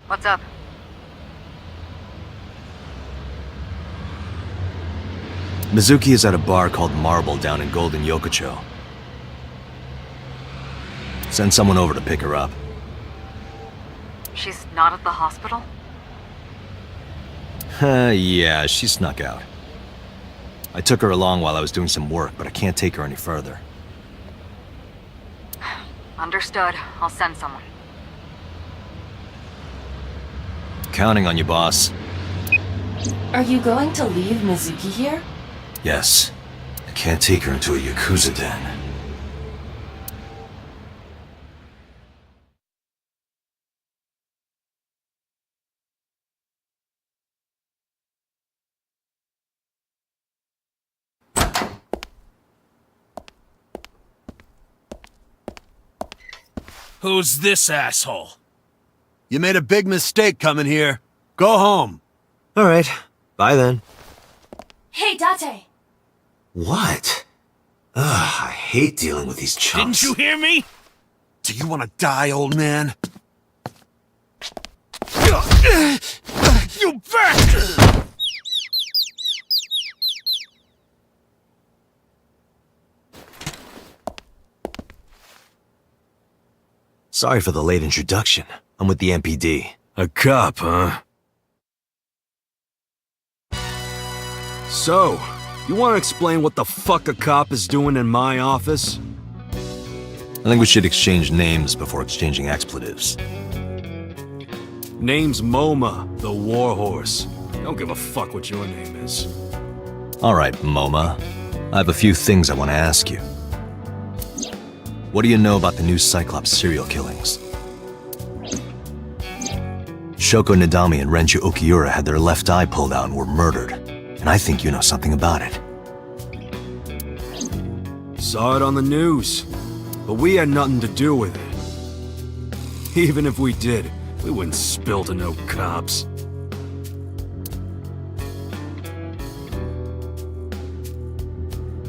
What's up? Mizuki is at a bar called Marble down in Golden Yokocho. Send someone over to pick her up. She's not at the hospital? Yeah, she snuck out. I took her along while I was doing some work, but I can't take her any further. Understood. I'll send someone. Counting on you, boss. Are you going to leave Mizuki here? Yes. I can't take her into a Yakuza den. Who's this asshole? You made a big mistake coming here. Go home. Alright. Bye then. Hey, Date! What? Ugh, I hate dealing with these chumps. Didn't you hear me? Do you want to die, old man? You back! Sorry for the late introduction. I'm with the MPD. A cop, huh? So, you want to explain what the fuck a cop is doing in my office? I think we should exchange names before exchanging expletives. Name's MoMA, the Warhorse. Don't give a fuck what your name is. Alright, MoMA. I have a few things I want to ask you. What do you know about the new Cyclops serial killings? Shoko Nadami and Renju Okiura had their left eye pulled out and were murdered. And I think you know something about it. Saw it on the news. But we had nothing to do with it. Even if we did, we wouldn't spill to no cops.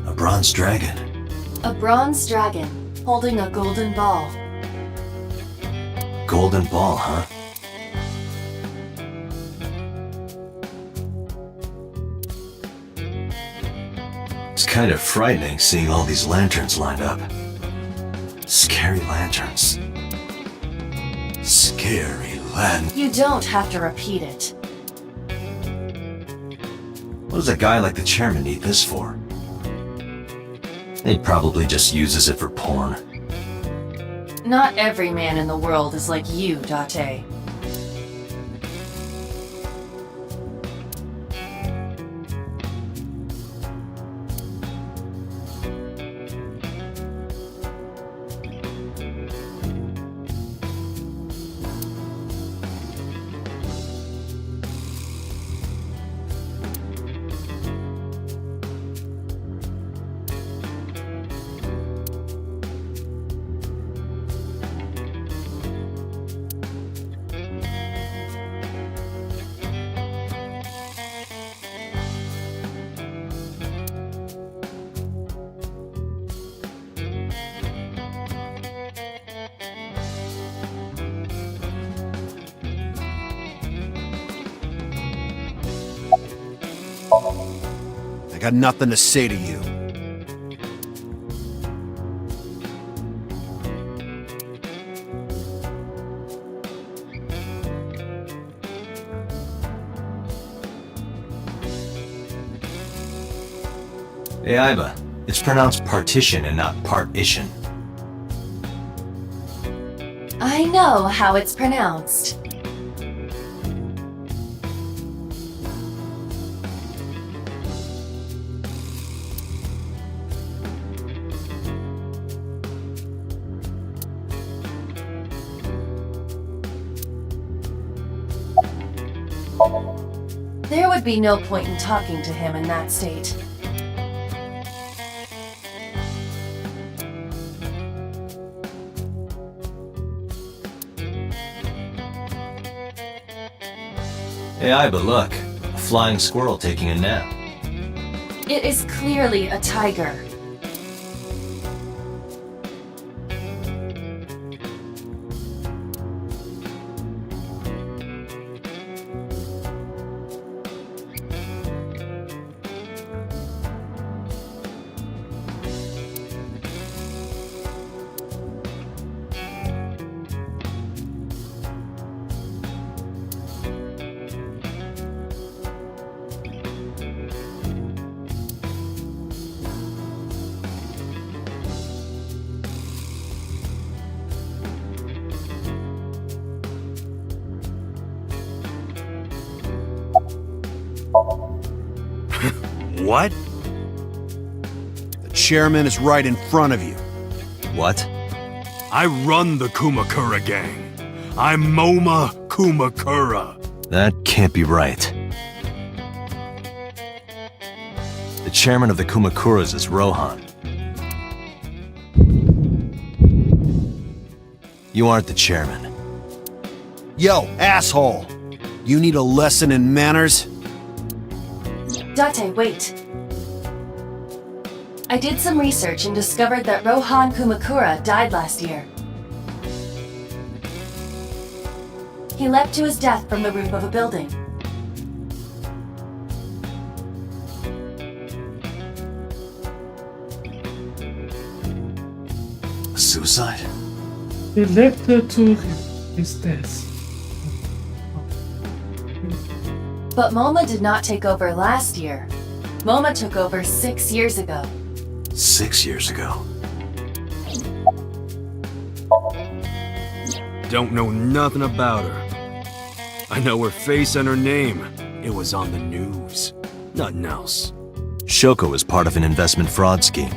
A bronze dragon. A bronze dragon, holding a golden ball. Golden ball, huh? It's kind of frightening seeing all these lanterns lined up. Scary lanterns. Scary lanterns. You don't have to repeat it. What does a guy like the chairman need this for? He probably just uses it for porn. Not every man in the world is like you, Date. I got nothing to say to you. Hey, Iba. It's pronounced partition and not partition. I know how it's pronounced. There would be no point in talking to him in that state. Hey, Iba, look. A flying squirrel taking a nap. It is clearly a tiger. What? The chairman is right in front of you. What? I run the Kumakura gang. I'm Moma Kumakura. That can't be right. The chairman of the Kumakuras is Rohan. You aren't the chairman. Yo, asshole! You need a lesson in manners? Date, wait. I did some research and discovered that Rohan Kumakura died last year. He leapt to his death from the roof of a building. Suicide? He left her to his death. But MoMA did not take over last year. MoMA took over 6 years ago. 6 years ago. Don't know nothing about her. I know her face and her name. It was on the news. Nothing else. Shoko was part of an investment fraud scheme.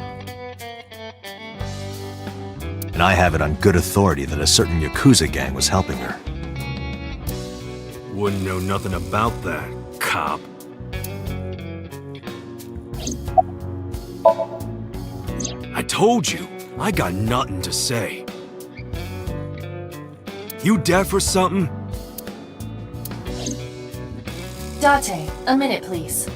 And I have it on good authority that a certain Yakuza gang was helping her. Wouldn't know nothing about that, cop. I told you, I got nothing to say. You deaf or something? Date, a minute please.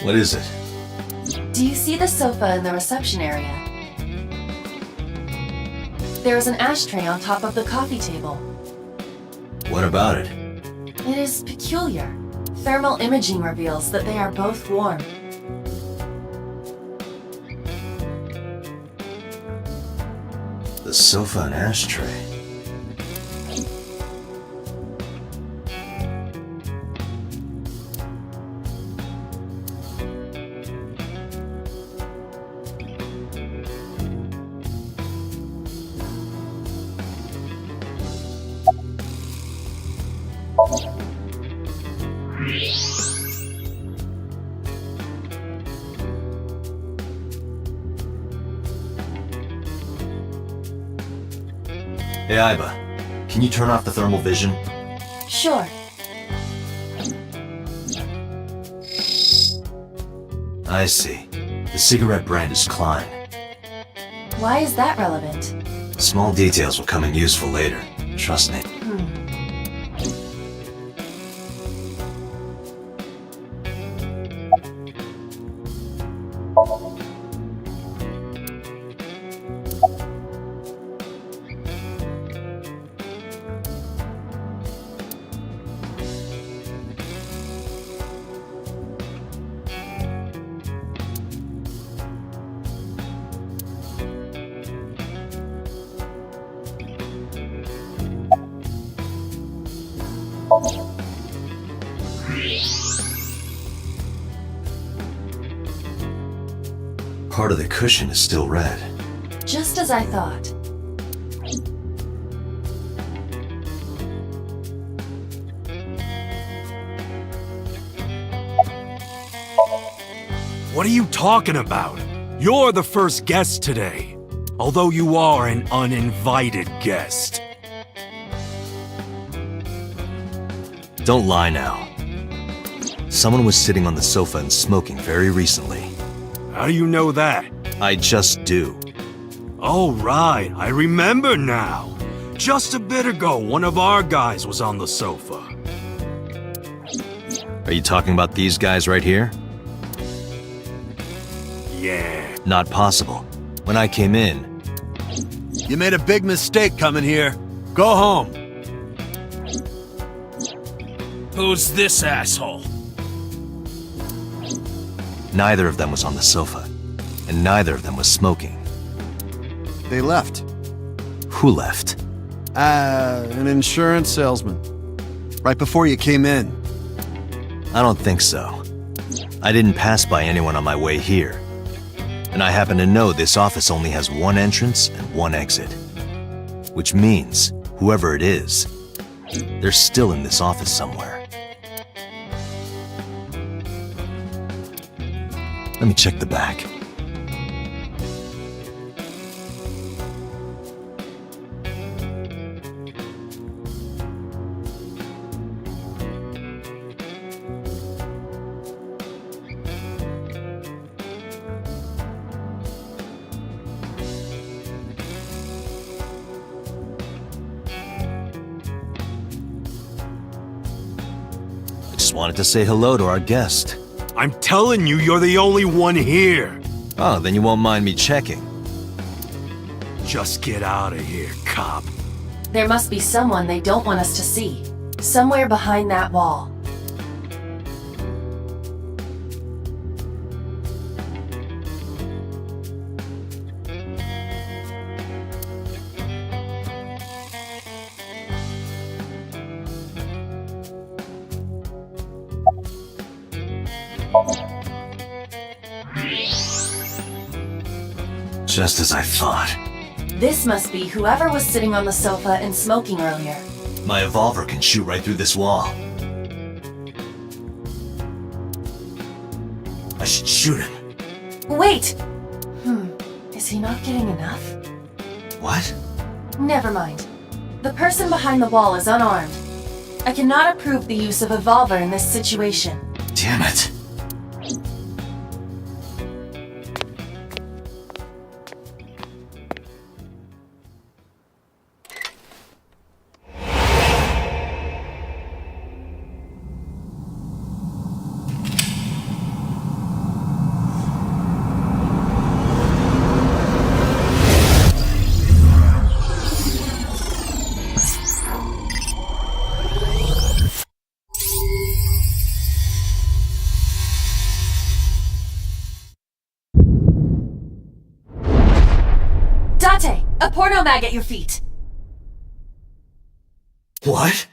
What is it? Do you see the sofa in the reception area? There is an ashtray on top of the coffee table. What about it? It is peculiar. Thermal imaging reveals that they are both warm. The sofa and ashtray. Hey, Aiba, can you turn off the thermal vision? Sure. I see. The cigarette brand is Klein. Why is that relevant? Small details will come in useful later. Trust me. Part of the cushion is still red. Just as I thought. What are you talking about? You're the first guest today. Although you are an uninvited guest. Don't lie now. Someone was sitting on the sofa and smoking very recently. How do you know that? I just do. Oh, right. I remember now. Just a bit ago, one of our guys was on the sofa. Are you talking about these guys right here? Yeah. Not possible. When I came in, You made a big mistake coming here. Go home. Who's this asshole? Neither of them was on the sofa, and neither of them was smoking. They left. Who left? An insurance salesman. Right before you came in. I don't think so. I didn't pass by anyone on my way here. And I happen to know this office only has one entrance and one exit. Which means, whoever it is, they're still in this office somewhere. Let me check the back. I just wanted to say hello to our guest. I'm telling you, you're the only one here. Oh, then you won't mind me checking. Just get out of here, cop. There must be someone they don't want us to see. Somewhere behind that wall. Just as I thought. This must be whoever was sitting on the sofa and smoking earlier. My revolver can shoot right through this wall. I should shoot him. Wait! Is he not getting enough? What? Never mind. The person behind the wall is unarmed. I cannot approve the use of a revolver in this situation. Damn it. Date! A porno mag at your feet! What?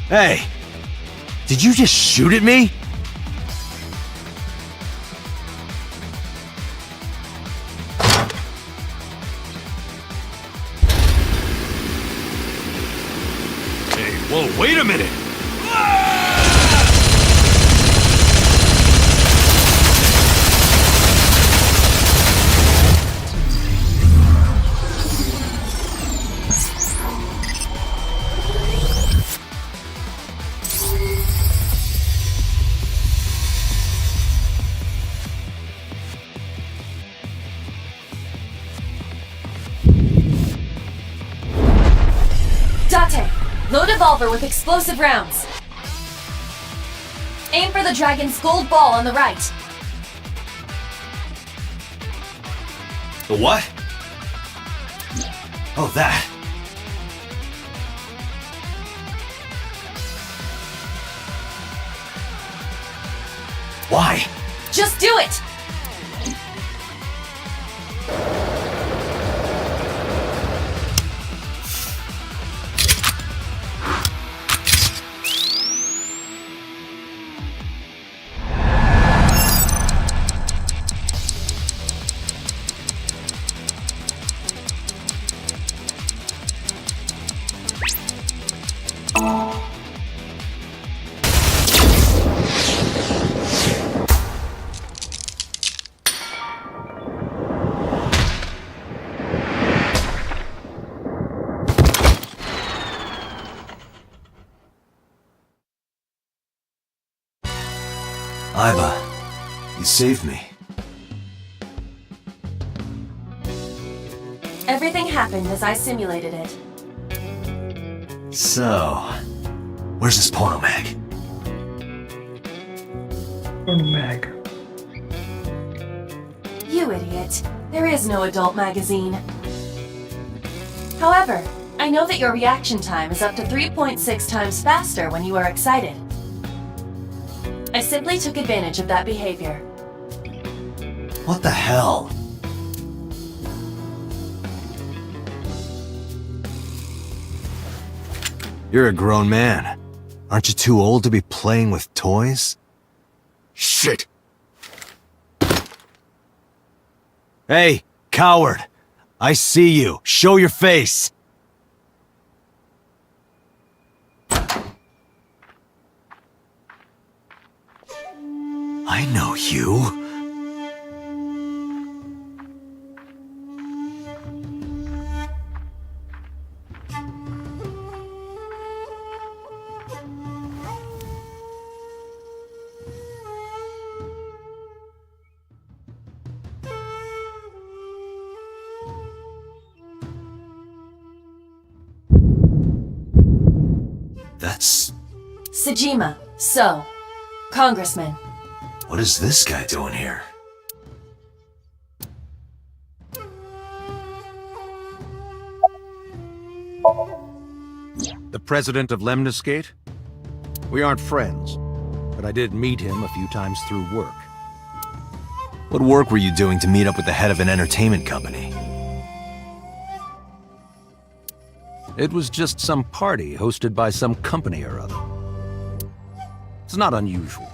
Hey! Did you just shoot at me? Hey, whoa, wait a minute! Date! Load a revolver with explosive rounds. Aim for the dragon's gold ball on the right. The what? Oh, that. Why? Just do it! Iva, you saved me. happened as I simulated it. So, where's this porno mag? Porn mag. You idiot. There is no adult magazine. However, I know that your reaction time is up to 3.6 times faster when you are excited. I simply took advantage of that behavior. What the hell? You're a grown man. Aren't you too old to be playing with toys? Shit! Hey, coward! I see you. Show your face! I know you. That's... Sejima, so, Congressman. What is this guy doing here? The president of Lemniscate? We aren't friends, but I did meet him a few times through work. What work were you doing to meet up with the head of an entertainment company? It was just some party hosted by some company or other. It's not unusual.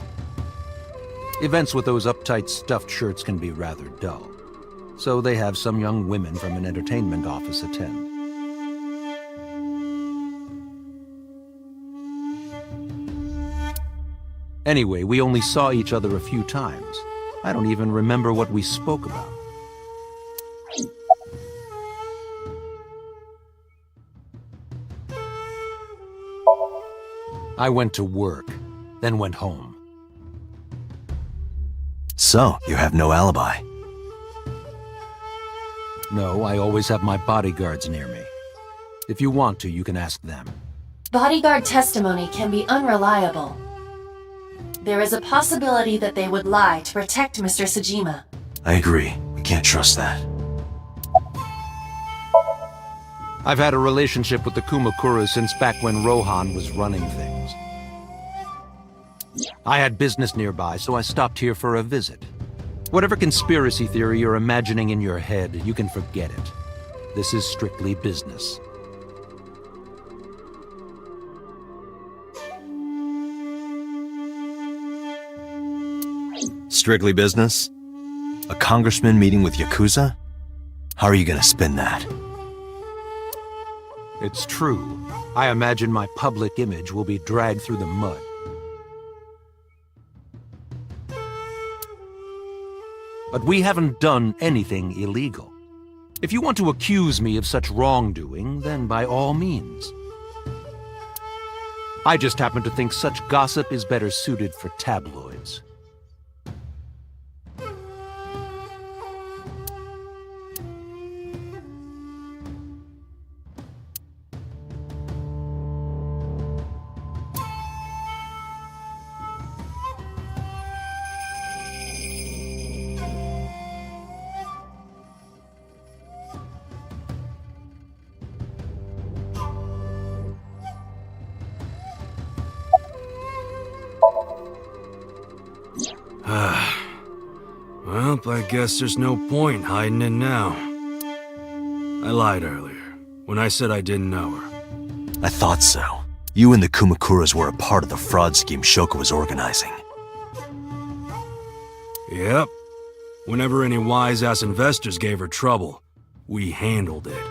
Events with those uptight stuffed shirts can be rather dull, so they have some young women from an entertainment office attend. Anyway, we only saw each other a few times. I don't even remember what we spoke about. I went to work, then went home. So, you have no alibi. No, I always have my bodyguards near me. If you want to, you can ask them. Bodyguard testimony can be unreliable. There is a possibility that they would lie to protect Mr. Sejima. I agree. We can't trust that. I've had a relationship with the Kumakuras since back when Rohan was running things. I had business nearby, so I stopped here for a visit. Whatever conspiracy theory you're imagining in your head, you can forget it. This is strictly business. Strictly business? A congressman meeting with Yakuza? How are you gonna spin that? It's true. I imagine my public image will be dragged through the mud. But we haven't done anything illegal. If you want to accuse me of such wrongdoing, then by all means. I just happen to think such gossip is better suited for tabloids. Well, I guess there's no point hiding it now. I lied earlier, when I said I didn't know her. I thought so. You and the Kumakuras were a part of the fraud scheme Shoko was organizing. Yep. Whenever any wise-ass investors gave her trouble, we handled it.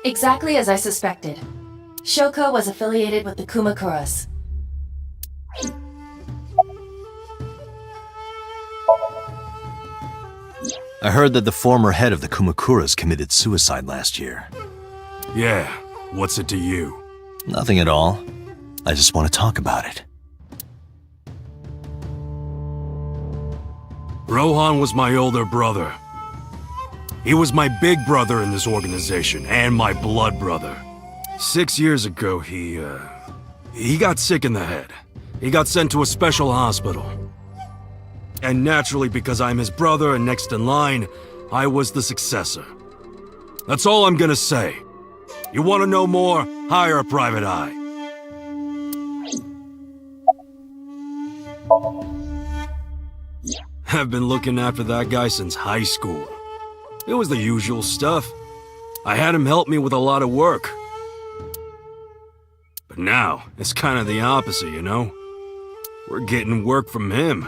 Exactly as I suspected. Shoko was affiliated with the Kumakuras. I heard that the former head of the Kumakuras committed suicide last year. Yeah, what's it to you? Nothing at all. I just want to talk about it. Rohan was my older brother. He was my big brother in this organization, and my blood brother. 6 years ago, he got sick in the head. He got sent to a special hospital. And naturally, because I'm his brother and next in line, I was the successor. That's all I'm gonna say. You wanna know more? Hire a private eye. I've been looking after that guy since high school. It was the usual stuff. I had him help me with a lot of work. But now, it's kind of the opposite, you know? We're getting work from him.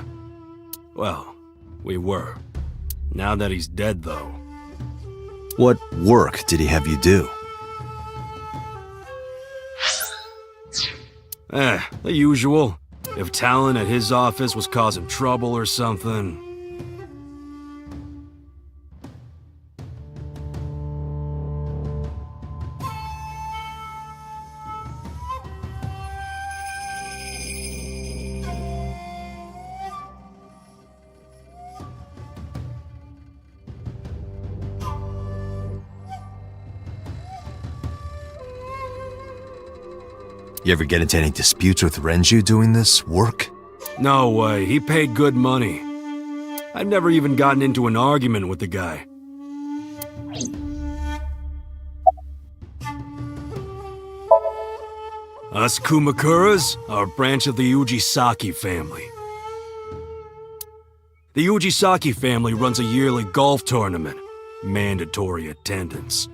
Well, we were. Now that he's dead, though. What work did he have you do? The usual. If Talon at his office was causing trouble or something. You ever get into any disputes with Renju doing this work? No way, he paid good money. I've never even gotten into an argument with the guy. Us Kumakuras are a branch of the Ujisaki family. The Ujisaki family runs a yearly golf tournament. Mandatory attendance.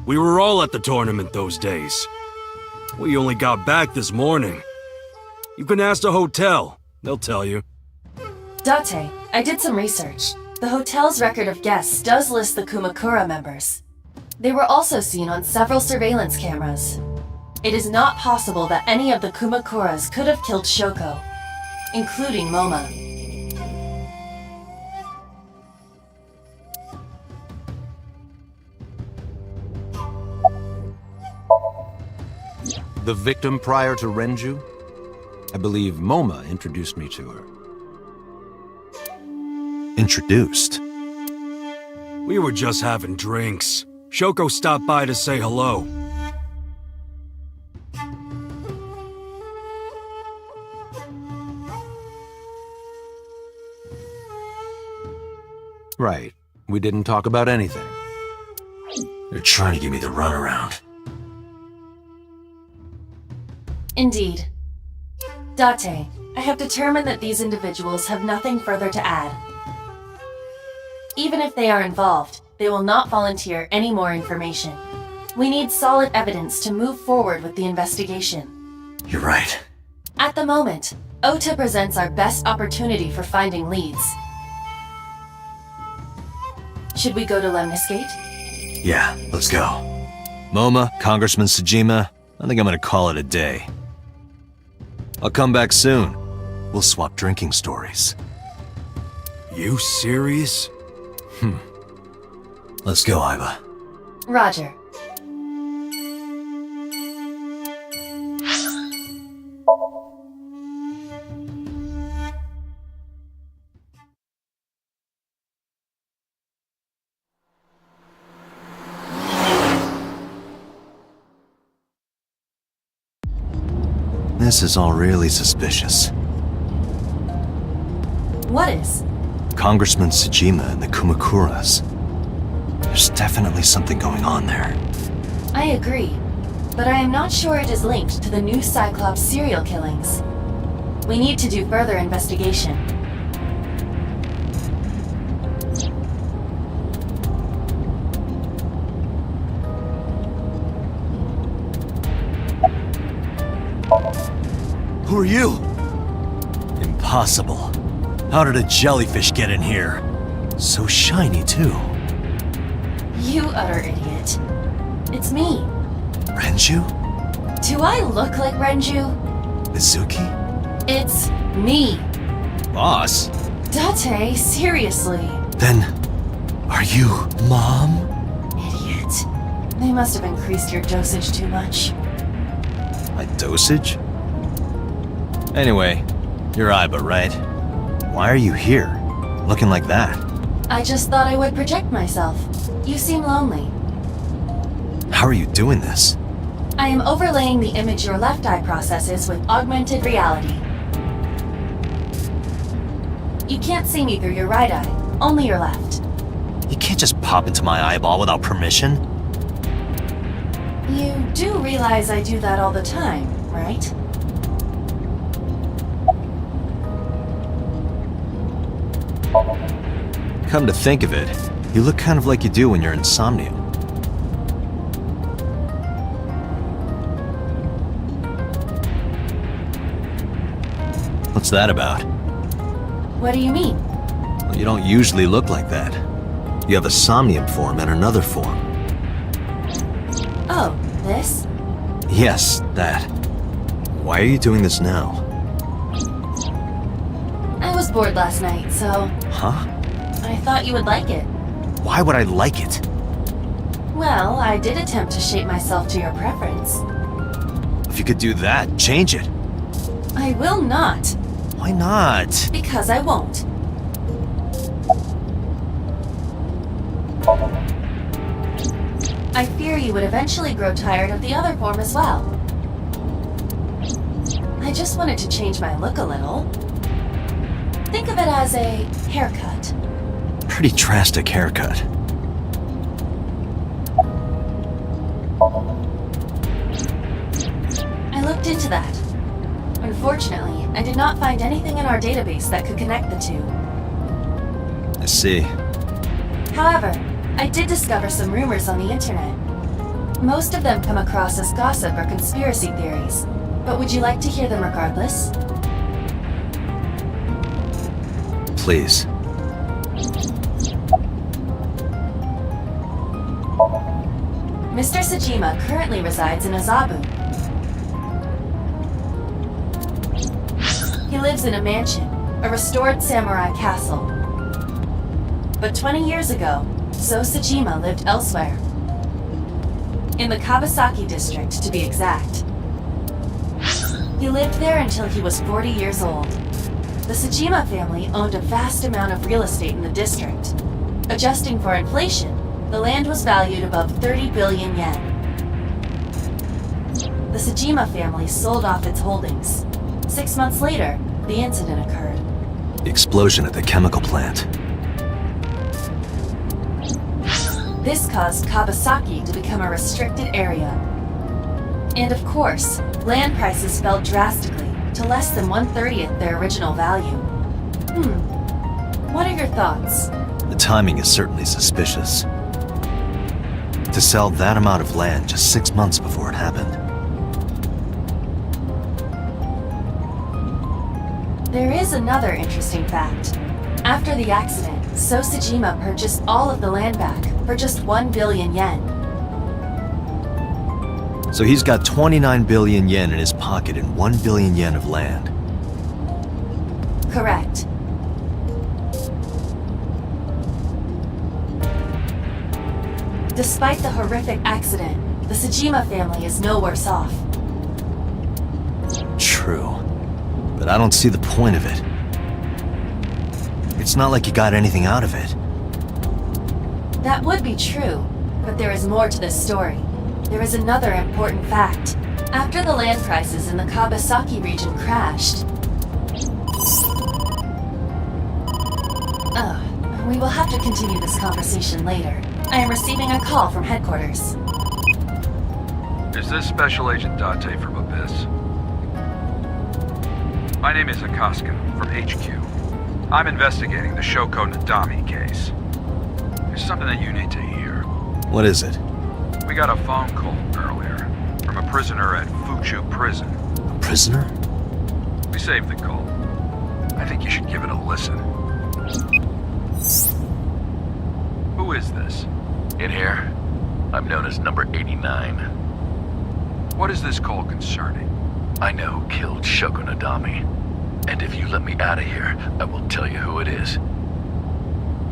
We were all at the tournament those days. We only got back this morning. You can ask the hotel. They'll tell you. Date, I did some research. The hotel's record of guests does list the Kumakura members. They were also seen on several surveillance cameras. It is not possible that any of the Kumakuras could have killed Shoko, including Moma. The victim prior to Renju? I believe Moma introduced me to her. Introduced? We were just having drinks. Shoko stopped by to say hello. Right. We didn't talk about anything. They're trying to give me the runaround. Indeed. Date, I have determined that these individuals have nothing further to add. Even if they are involved, they will not volunteer any more information. We need solid evidence to move forward with the investigation. You're right. At the moment, Ota presents our best opportunity for finding leads. Should we go to Lemniscate? Yeah, let's go. Moma, Congressman Tsujima, I think I'm gonna call it a day. I'll come back soon. We'll swap drinking stories. You serious? Let's go, Aiba. Roger. This is all really suspicious. What is? Congressman Tsujima and the Kumakuras. There's definitely something going on there. I agree, but I am not sure it is linked to the new Cyclops serial killings. We need to do further investigation. Who are you? Impossible. How did a jellyfish get in here? So shiny, too. You utter idiot. It's me. Renju? Do I look like Renju? Mizuki? It's me. Boss? Date, seriously. Then, are you Mom? Idiot. They must have increased your dosage too much. My dosage? Anyway, you're Aiba, right? Why are you here? Looking like that? I just thought I would project myself. You seem lonely. How are you doing this? I am overlaying the image your left eye processes with augmented reality. You can't see me through your right eye, only your left. You can't just pop into my eyeball without permission. You do realize I do that all the time, right? Come to think of it, you look kind of like you do when you're in Somnium. What's that about? What do you mean? Well, you don't usually look like that. You have a Somnium form and another form. Oh, this? Yes, that. Why are you doing this now? I was bored last night, so Huh? I thought you would like it. Why would I like it? Well, I did attempt to shape myself to your preference. If you could do that, change it. I will not, Why not? because I won't. I fear you would eventually grow tired of the other form as well. I just wanted to change my look a little. Think of it as a haircut. Pretty drastic haircut. I looked into that. Unfortunately, I did not find anything in our database that could connect the two. I see. However, I did discover some rumors on the internet. Most of them come across as gossip or conspiracy theories, but would you like to hear them regardless? Please. Mr. Sajima currently resides in Azabu. He lives in a mansion, a restored samurai castle. But 20 years ago, So Sajima lived elsewhere. In the Kawasaki district, to be exact. He lived there until he was 40 years old. The Sajima family owned a vast amount of real estate in the district. Adjusting for inflation, the land was valued above 30 billion yen. The Sajima family sold off its holdings. 6 months later, the incident occurred. The explosion at the chemical plant. This caused Kawasaki to become a restricted area. And of course, land prices fell drastically to less than 1/30th their original value. What are your thoughts? The timing is certainly suspicious. To sell that amount of land just 6 months before it happened. There is another interesting fact. After the accident, So Sajima purchased all of the land back for just 1 billion yen. So he's got 29 billion yen in his pocket and 1 billion yen of land. Correct. Despite the horrific accident, the Sajima family is no worse off. True. But I don't see the point of it. It's not like you got anything out of it. That would be true, but there is more to this story. There is another important fact. After the land prices in the Kawasaki region crashed... we will have to continue this conversation later. I am receiving a call from headquarters. Is this Special Agent Date from Abyss? My name is Akaska, from HQ. I'm investigating the Shoko Nadami case. There's something that you need to hear. What is it? We got a phone call earlier from a prisoner at Fuchu Prison. A prisoner? We saved the call. I think you should give it a listen. Who is this? In here, I'm known as number 89. What is this call concerning? I know who killed Shoko Nadami. And if you let me out of here, I will tell you who it is.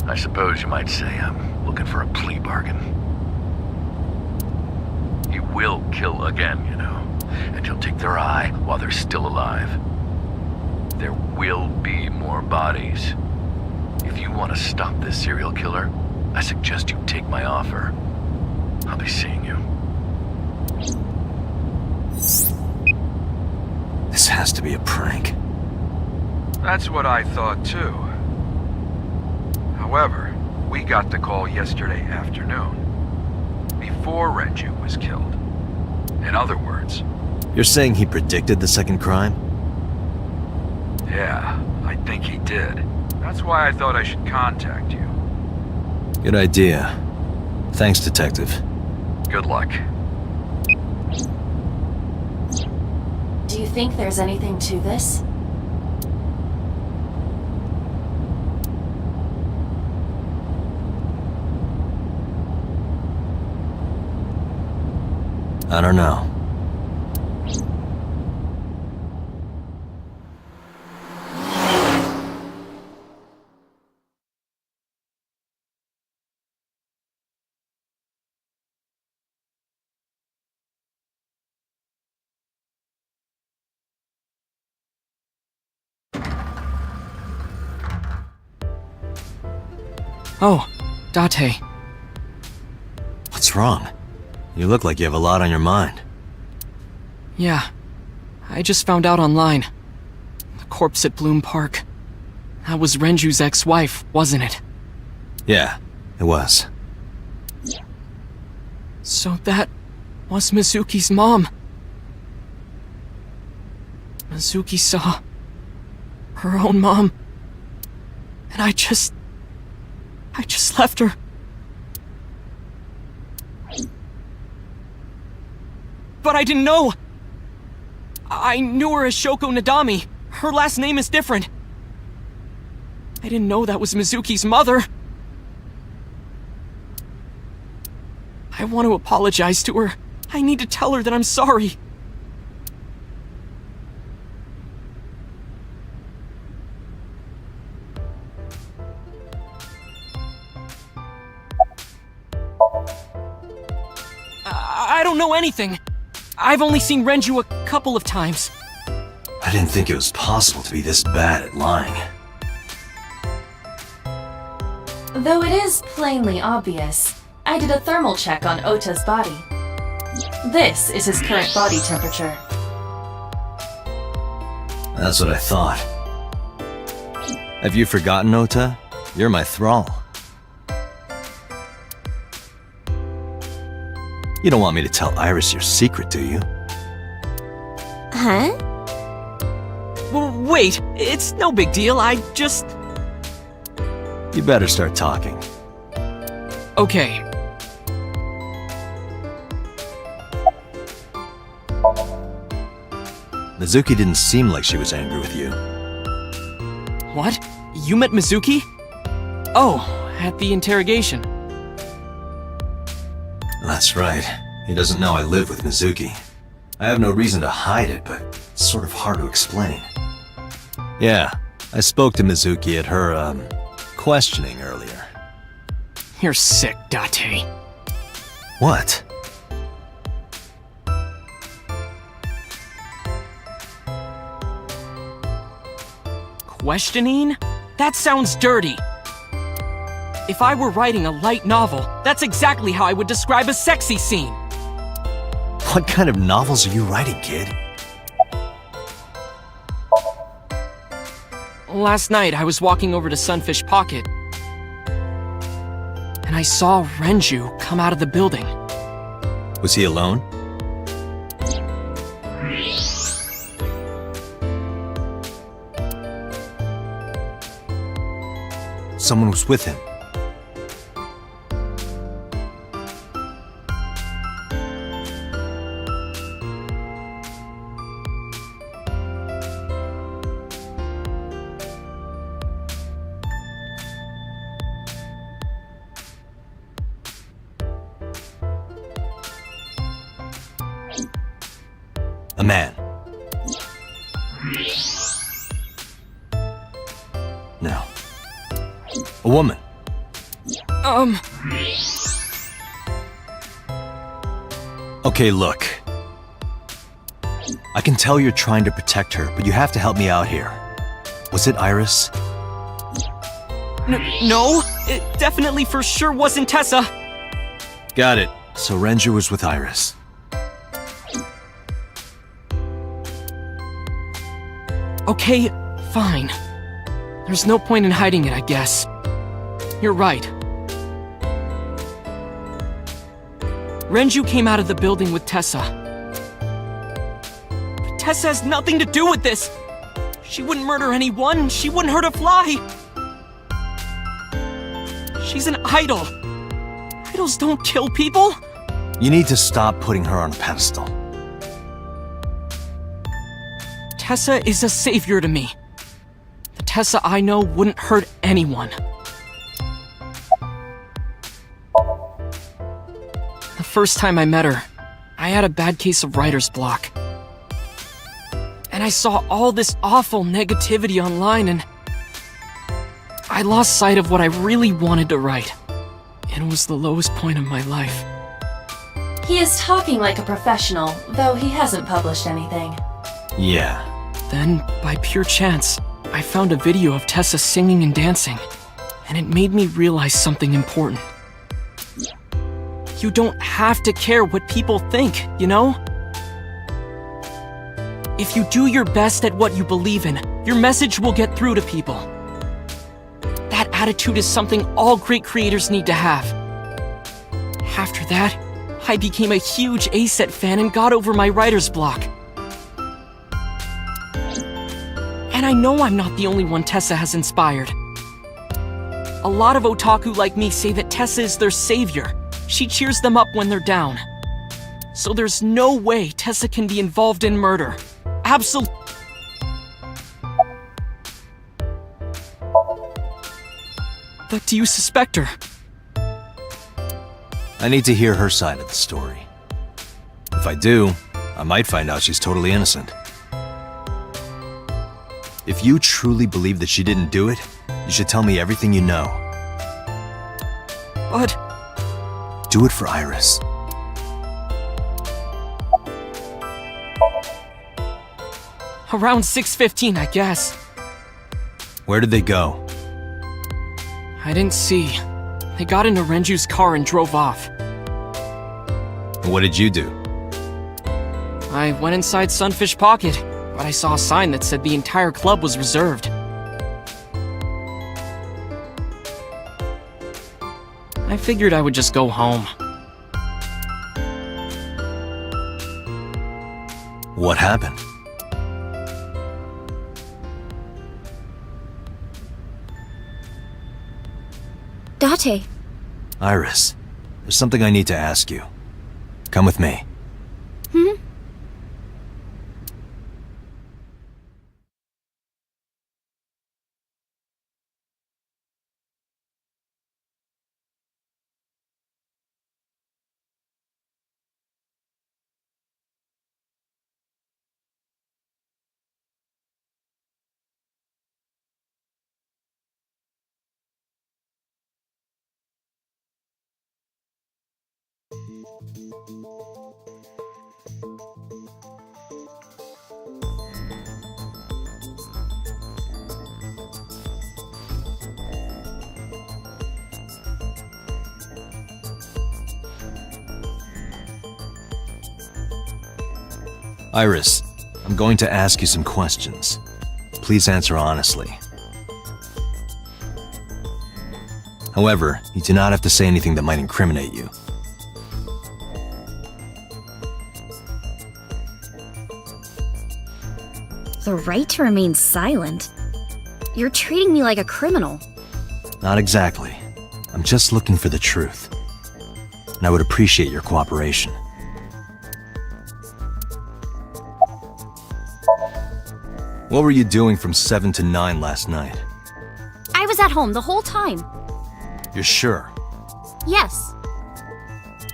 I suppose you might say I'm looking for a plea bargain. He will kill again, you know. And he'll take their eye while they're still alive. there will be more bodies. If you want to stop this serial killer, I suggest you take my offer. I'll be seeing you. This has to be a prank. That's what I thought too. However, we got the call yesterday afternoon, before Renju was killed. In other words... You're saying he predicted the second crime? Yeah, I think he did. That's why I thought I should contact you. Good idea. Thanks, Detective. Good luck. Do you think there's anything to this? I don't know. Oh, Date. What's wrong? You look like you have a lot on your mind. Yeah, I just found out online. The corpse at Bloom Park. That was Renju's ex-wife, wasn't it? Yeah, it was. So that was Mizuki's mom. Mizuki saw her own mom. And I just left her. But I didn't know. I knew her as Shoko Nadami. Her last name is different. I didn't know that was Mizuki's mother. I want to apologize to her. I need to tell her that I'm sorry. I don't know anything. I've only seen Renju a couple of times. I didn't think it was possible to be this bad at lying. Though it is plainly obvious, I did a thermal check on Ota's body. This is his current body temperature. That's what I thought. Have you forgotten, Ota? You're my thrall. You don't want me to tell Iris your secret, do you? Huh? Well, wait, it's no big deal. You better start talking. Okay. Mizuki didn't seem like she was angry with you. What? You met Mizuki? Oh, at the interrogation. That's right. He doesn't know I live with Mizuki. I have no reason to hide it, but it's sort of hard to explain. Yeah, I spoke to Mizuki at her, questioning earlier. You're sick, Date. What? Questioning? That sounds dirty. If I were writing a light novel, that's exactly how I would describe a sexy scene. What kind of novels are you writing, kid? Last night, I was walking over to Sunfish Pocket, and I saw Renju come out of the building. Was he alone? Someone was with him. A man. No. A woman. Okay, look. I can tell you're trying to protect her, but you have to help me out here. Was it Iris? No, it definitely for sure wasn't Tessa. Got it. So Renju was with Iris. Okay, fine. There's no point in hiding it, I guess. You're right. Renju came out of the building with Tessa. But Tessa has nothing to do with this! She wouldn't murder anyone, she wouldn't hurt a fly! She's an idol! Idols don't kill people! You need to stop putting her on a pedestal. Tessa is a savior to me. The Tessa I know wouldn't hurt anyone. The first time I met her, I had a bad case of writer's block. And I saw all this awful negativity online and I lost sight of what I really wanted to write. It was the lowest point of my life. He is talking like a professional, though he hasn't published anything. Yeah. Then, by pure chance, I found a video of Tessa singing and dancing, and it made me realize something important. You don't have to care what people think, you know? If you do your best at what you believe in, your message will get through to people. That attitude is something all great creators need to have. After that, I became a huge A-Set fan and got over my writer's block. And I know I'm not the only one Tessa has inspired. A lot of otaku like me say that Tessa is their savior. She cheers them up when they're down. So there's no way Tessa can be involved in murder. Absolutely. But do you suspect her? I need to hear her side of the story. If I do, I might find out she's totally innocent. If you truly believe that she didn't do it, you should tell me everything you know. But... do it for Iris. Around 6:15, I guess. Where did they go? I didn't see. They got into Renju's car and drove off. And what did you do? I went inside Sunfish Pocket, but I saw a sign that said the entire club was reserved. I figured I would just go home. What happened? Date. Iris, there's something I need to ask you. Come with me. Iris, I'm going to ask you some questions. Please answer honestly. However, you do not have to say anything that might incriminate you. The right to remain silent? You're treating me like a criminal. Not exactly. I'm just looking for the truth. And I would appreciate your cooperation. What were you doing from 7 to 9 last night? I was at home the whole time. You're sure? Yes.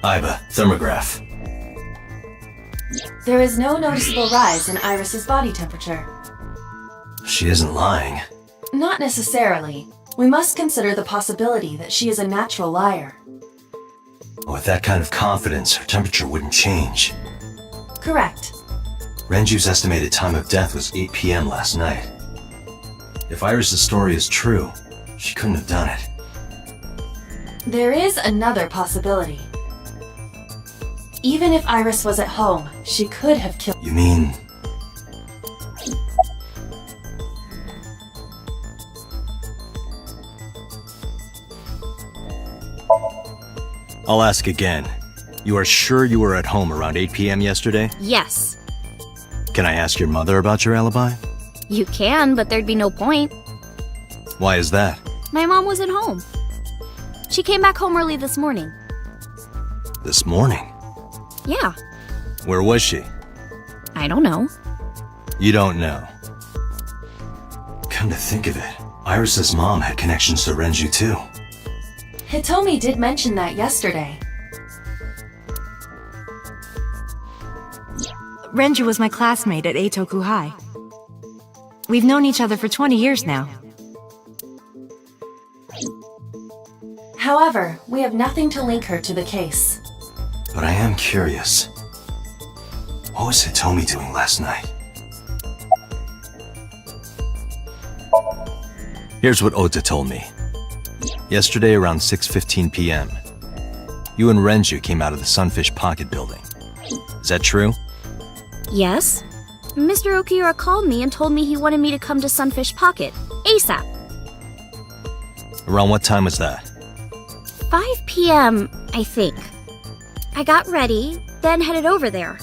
Iba, thermograph. There is no noticeable rise in Iris's body temperature. She isn't lying. Not necessarily. We must consider the possibility that she is a natural liar. With that kind of confidence, her temperature wouldn't change. Correct. Renju's estimated time of death was 8 p.m. last night. If Iris's story is true, she couldn't have done it. There is another possibility. Even if Iris was at home, she could have killed. You mean... I'll ask again. You are sure you were at home around 8 p.m. yesterday? Yes. Can I ask your mother about your alibi? You can, but there'd be no point. Why is that? My mom wasn't home. She came back home early this morning. This morning? Yeah. Where was she? I don't know. You don't know. Come to think of it, Iris's mom had connections to Renju too. Hitomi did mention that yesterday. Renju was my classmate at Eitoku High. We've known each other for 20 years now. However, we have nothing to link her to the case. But I am curious. What was Hitomi doing last night? Here's what Ota told me. Yesterday around 6:15 p.m., you and Renju came out of the Sunfish Pocket building. Is that true? Yes. Mr. Okiura called me and told me he wanted me to come to Sunfish Pocket, ASAP. Around what time was that? 5 p.m., I think. I got ready, then headed over there.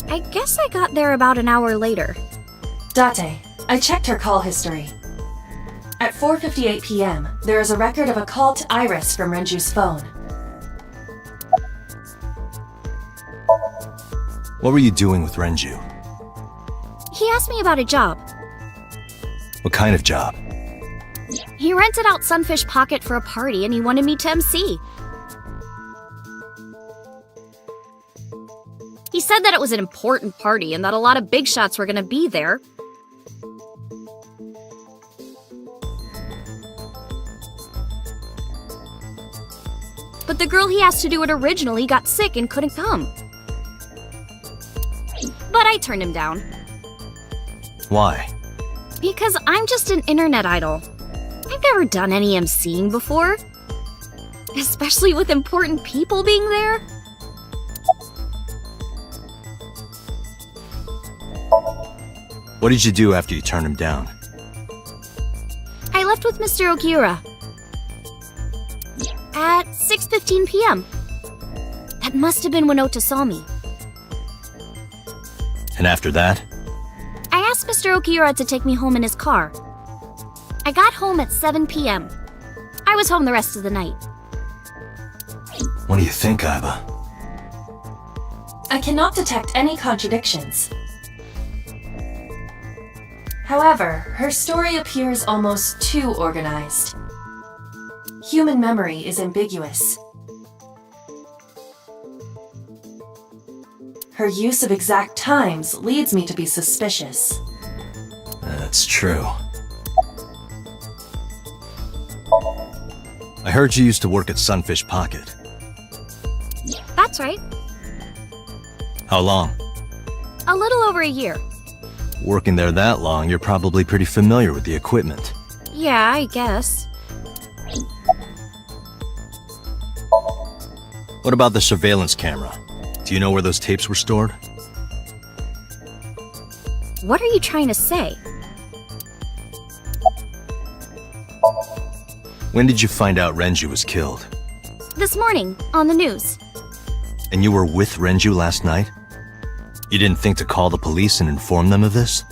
I guess I got there about an hour later. Date, I checked her call history. At 4:58 p.m., there is a record of a call to Iris from Renju's phone. What were you doing with Renju? He asked me about a job. What kind of job? He rented out Sunfish Pocket for a party and he wanted me to MC. He said that it was an important party and that a lot of big shots were gonna be there. But the girl he asked to do it originally got sick and couldn't come. But I turned him down. Why? Because I'm just an internet idol. I've never done any MCing before. Especially with important people being there. What did you do after you turned him down? I left with Mr. Okiura. At 6:15 p.m. That must have been when Ota saw me. And after that? I asked Mr. Okiura to take me home in his car. I got home at 7 p.m. I was home the rest of the night. What do you think, Aiba? I cannot detect any contradictions. However, her story appears almost too organized. Human memory is ambiguous. Her use of exact times leads me to be suspicious. That's true. I heard you used to work at Sunfish Pocket. That's right. How long? A little over a year. Working there that long, you're probably pretty familiar with the equipment. Yeah, I guess. What about the surveillance camera? Do you know where those tapes were stored? What are you trying to say? When did you find out Renju was killed? This morning, on the news. And you were with Renju last night? You didn't think to call the police and inform them of this?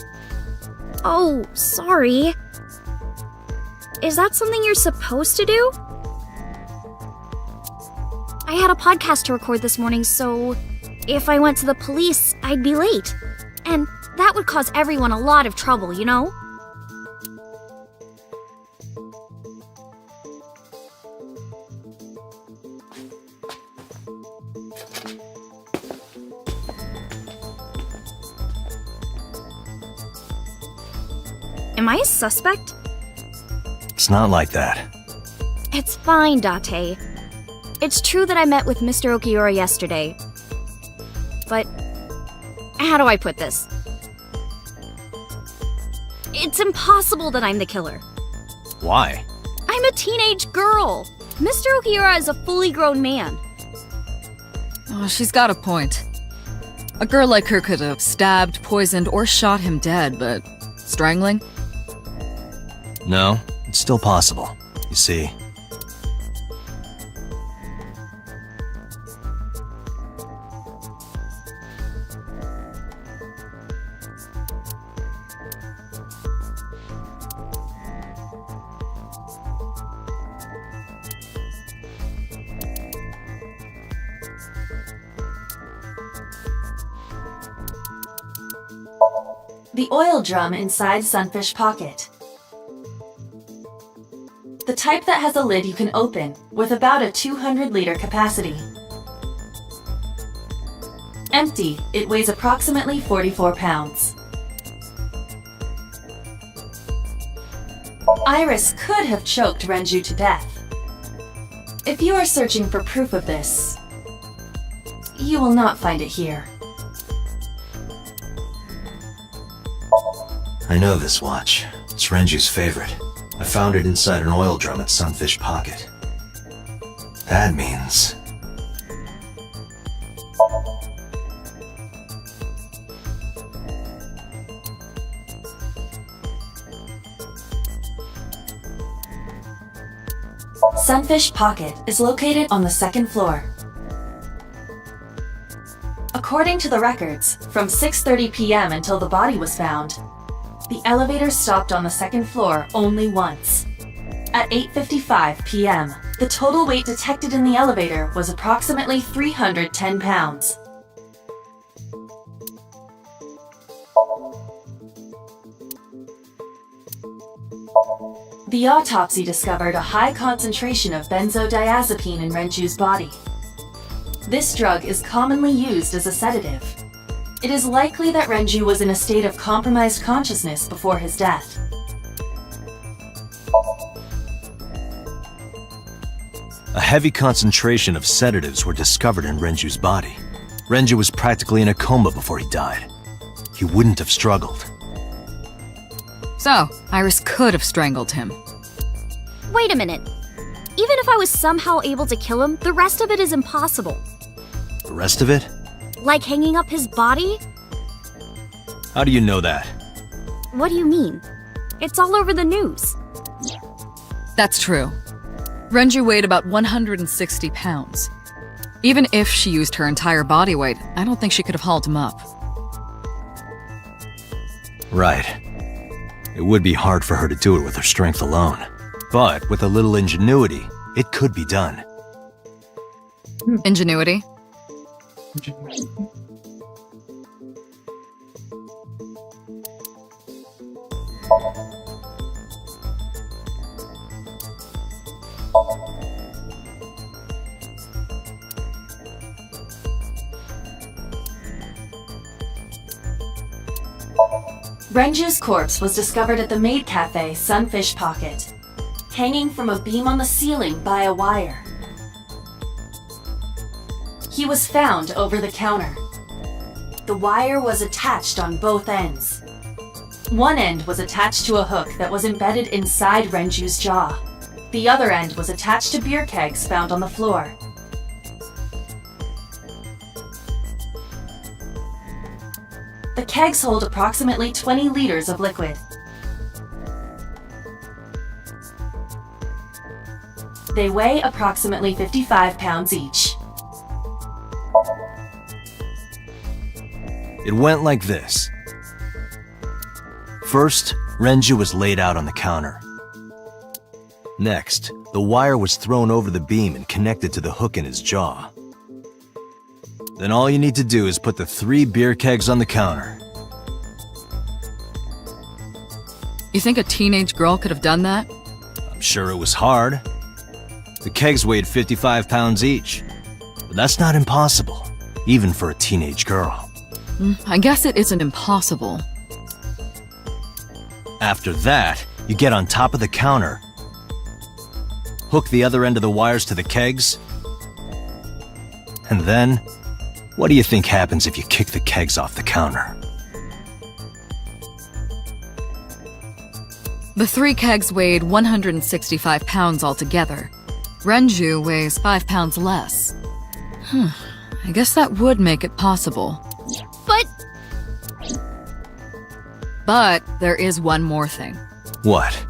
Oh, sorry. Is that something you're supposed to do? I had a podcast to record this morning, so if I went to the police, I'd be late. And that would cause everyone a lot of trouble, you know? Am I a suspect? It's not like that. It's fine, Date. It's true that I met with Mr. Okiura yesterday. But how do I put this? It's impossible that I'm the killer. Why? I'm a teenage girl. Mr. Ohira is a fully grown man. Oh, she's got a point. A girl like her could have stabbed, poisoned, or shot him dead, but strangling? No, it's still possible. You see. The oil drum inside Sunfish Pocket. The type that has a lid you can open, with about a 200-liter capacity. Empty, it weighs approximately 44 pounds. Iris could have choked Renju to death. If you are searching for proof of this, you will not find it here. I know this watch. It's Renju's favorite. I found it inside an oil drum at Sunfish Pocket. That means... Sunfish Pocket is located on the second floor. According to the records, from 6:30 p.m. until the body was found, the elevator stopped on the second floor only once. At 8:55 p.m., the total weight detected in the elevator was approximately 310 pounds. The autopsy discovered a high concentration of benzodiazepine in Renju's body. This drug is commonly used as a sedative. It is likely that Renju was in a state of compromised consciousness before his death. A heavy concentration of sedatives were discovered in Renju's body. Renju was practically in a coma before he died. He wouldn't have struggled. So, Iris could have strangled him. Wait a minute. Even if I was somehow able to kill him, the rest of it is impossible. The rest of it? Like hanging up his body? How do you know that? What do you mean? It's all over the news. That's true. Renju weighed about 160 pounds. Even if she used her entire body weight, I don't think she could have hauled him up. Right. It would be hard for her to do it with her strength alone. But with a little ingenuity, it could be done. Ingenuity? Renju's corpse was discovered at the maid cafe Sunfish Pocket, hanging from a beam on the ceiling by a wire. He was found over the counter. The wire was attached on both ends. One end was attached to a hook that was embedded inside Renju's jaw. The other end was attached to beer kegs found on the floor. The kegs hold approximately 20 liters of liquid. They weigh approximately 55 pounds each. It went like this. First, Renju was laid out on the counter. Next, the wire was thrown over the beam and connected to the hook in his jaw. Then all you need to do is put the 3 beer kegs on the counter. You think a teenage girl could have done that? I'm sure it was hard. The kegs weighed 55 pounds each. But that's not impossible, even for a teenage girl. I guess it isn't impossible. After that, you get on top of the counter, hook the other end of the wires to the kegs, and then, what do you think happens if you kick the kegs off the counter? The 3 kegs weighed 165 pounds altogether. Renju weighs 5 pounds less. I guess that would make it possible. But there is one more thing. What?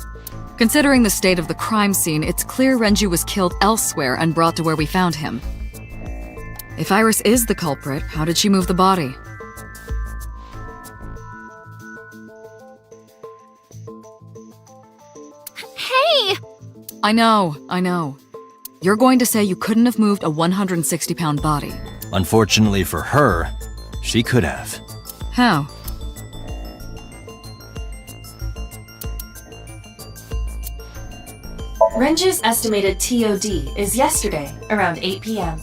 Considering the state of the crime scene, it's clear Renju was killed elsewhere and brought to where we found him. If Iris is the culprit, how did she move the body? Hey! I know. You're going to say you couldn't have moved a 160-pound body. Unfortunately for her, she could have. How? Renju's estimated TOD is yesterday, around 8 p.m.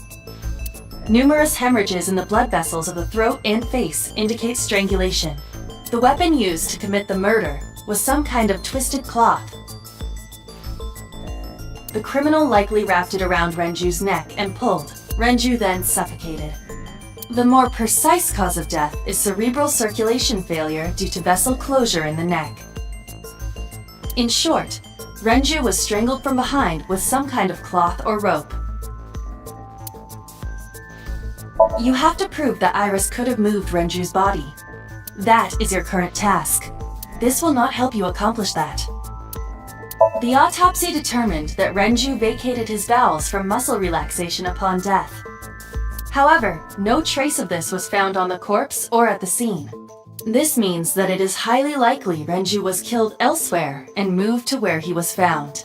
Numerous hemorrhages in the blood vessels of the throat and face indicate strangulation. The weapon used to commit the murder was some kind of twisted cloth. The criminal likely wrapped it around Renju's neck and pulled. Renju then suffocated. The more precise cause of death is cerebral circulation failure due to vessel closure in the neck. In short, Renju was strangled from behind with some kind of cloth or rope. You have to prove that Iris could have moved Renju's body. That is your current task. This will not help you accomplish that. The autopsy determined that Renju vacated his bowels for muscle relaxation upon death. However, no trace of this was found on the corpse or at the scene. This means that it is highly likely Renju was killed elsewhere and moved to where he was found.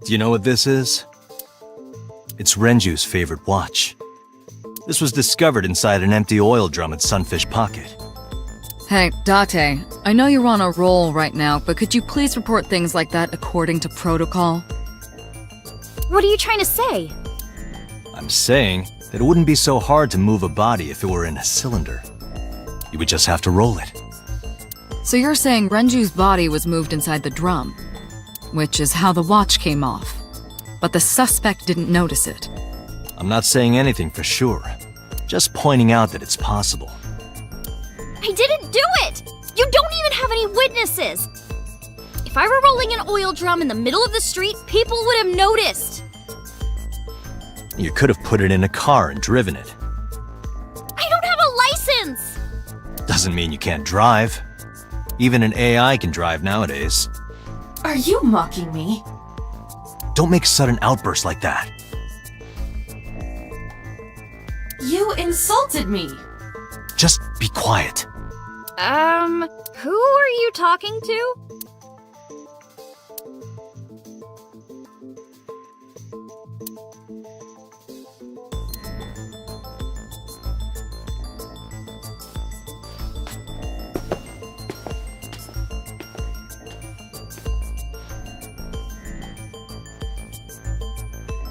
Do you know what this is? It's Renju's favorite watch. This was discovered inside an empty oil drum at Sunfish Pocket. Hey, Date, I know you're on a roll right now, but could you please report things like that according to protocol? What are you trying to say? I'm saying that it wouldn't be so hard to move a body if it were in a cylinder. You would just have to roll it. So you're saying Renju's body was moved inside the drum, which is how the watch came off. But the suspect didn't notice it. I'm not saying anything for sure, just pointing out that it's possible. I didn't do it! You don't even have any witnesses! If I were rolling an oil drum in the middle of the street, people would have noticed! You could have put it in a car and driven it. I don't have a license! Doesn't mean you can't drive. Even an AI can drive nowadays. Are you mocking me? Don't make sudden outbursts like that. You insulted me! Just be quiet. Who are you talking to?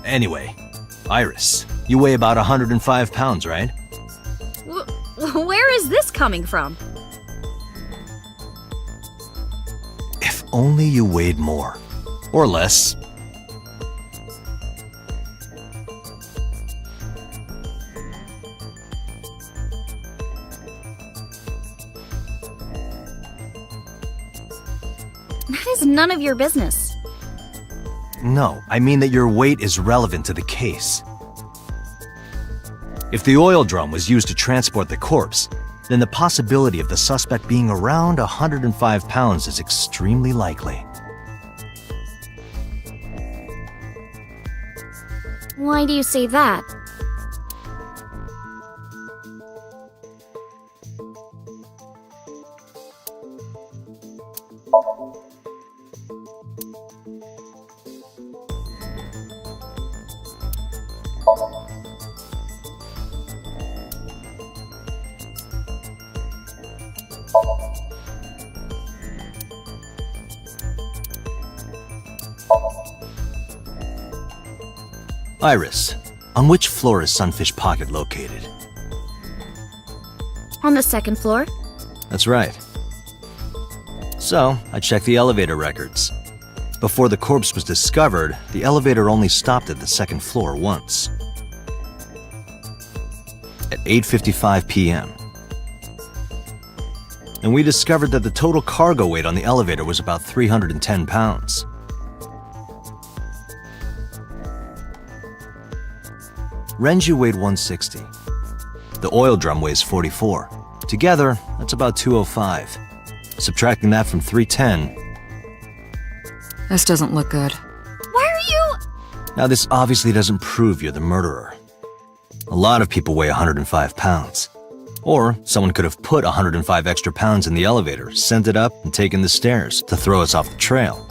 Anyway, Iris, you weigh about 105 pounds, right? Where is this coming from? If only you weighed more. Or less. That is none of your business. No, I mean that your weight is relevant to the case. If the oil drum was used to transport the corpse, then the possibility of the suspect being around 105 pounds is extremely likely. Why do you say that? Iris, on which floor is Sunfish Pocket located? On the second floor? That's right. So, I checked the elevator records. Before the corpse was discovered, the elevator only stopped at the second floor once. At 8:55 p.m. And we discovered that the total cargo weight on the elevator was about 310 pounds. Renju weighed 160. The oil drum weighs 44. Together, that's about 205. Subtracting that from 310. This doesn't look good. Why are you... Now, this obviously doesn't prove you're the murderer. A lot of people weigh 105 pounds. Or someone could have put 105 extra pounds in the elevator, sent it up, and taken the stairs to throw us off the trail.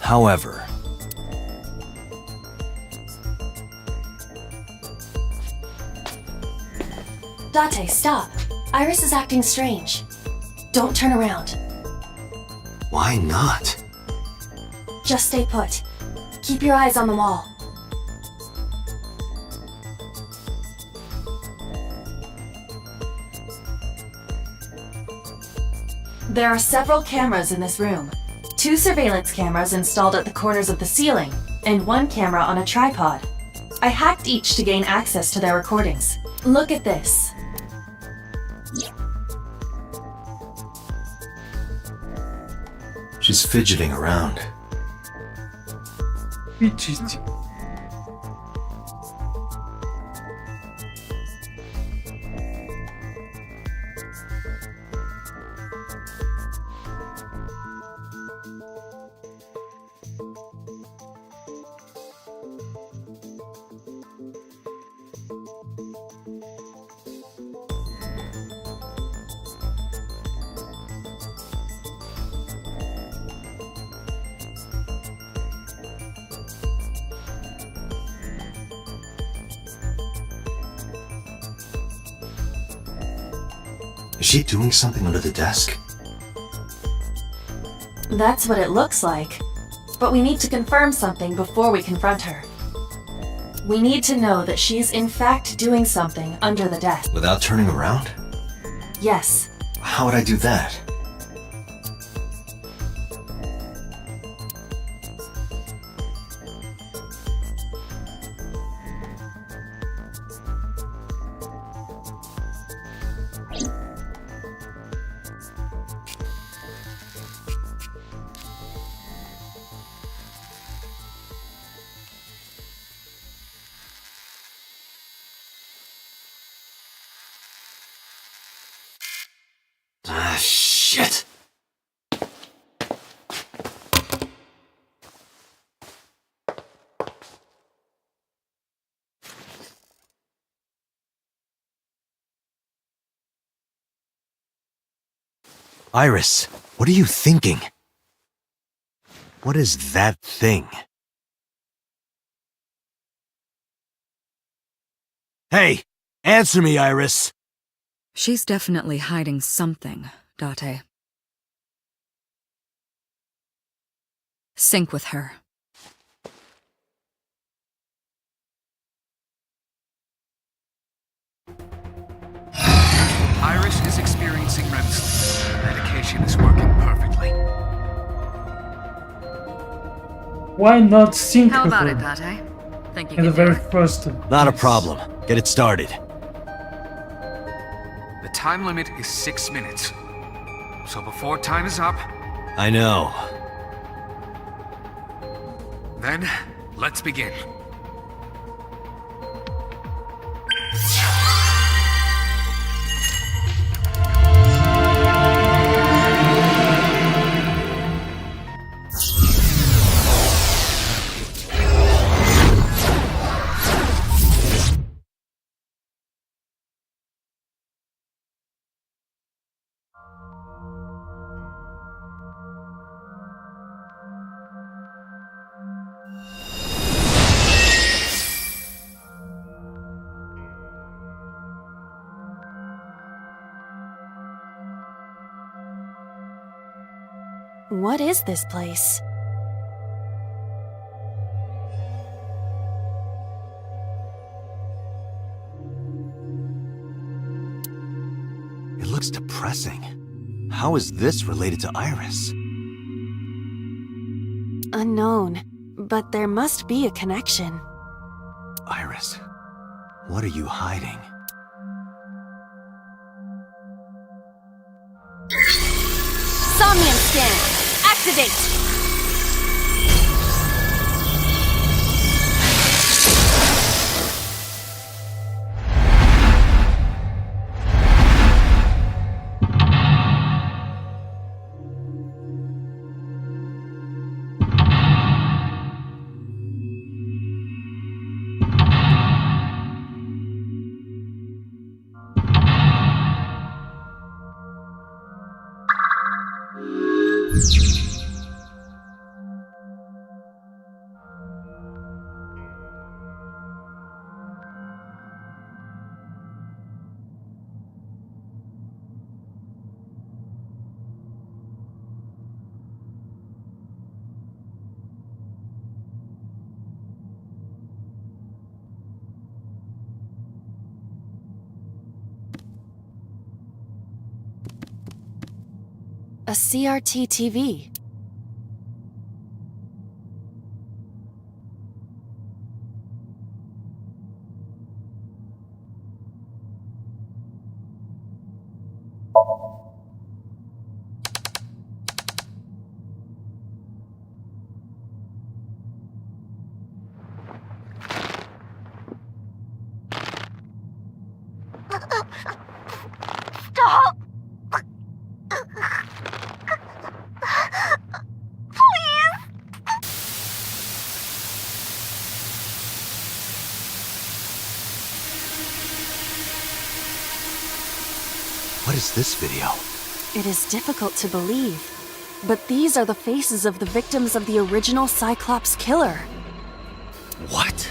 However, Date, stop. Iris is acting strange. Don't turn around. why not? Just stay put. Keep your eyes on the wall. There are several cameras in this room. 2 surveillance cameras installed at the corners of the ceiling, and 1 camera on a tripod. I hacked each to gain access to their recordings. Look at this. She's fidgeting around. Fidget. Is she doing something under the desk? That's what it looks like. But we need to confirm something before we confront her. We need to know that she's in fact doing something under the desk. Without turning around? Yes. How would I do that? Ah, shit! Iris, what are you thinking? What is that thing? Hey! Answer me, Iris! She's definitely hiding something, Date. Sync with her. Iris is experiencing REM sleep. The medication is working perfectly. Why not sync How with about her it, Date? Think you in the can do very it? first Not a place? problem. Get it started. The time limit is 6 minutes. So before time is up, I know. then let's begin. What is this place? It looks depressing. How is this related to Iris? Unknown, but there must be a connection. Iris, what are you hiding? Somnium scan! Activate! A CRT TV. Stop! What is this video? It is difficult to believe, but these are the faces of the victims of the original Cyclops killer. What?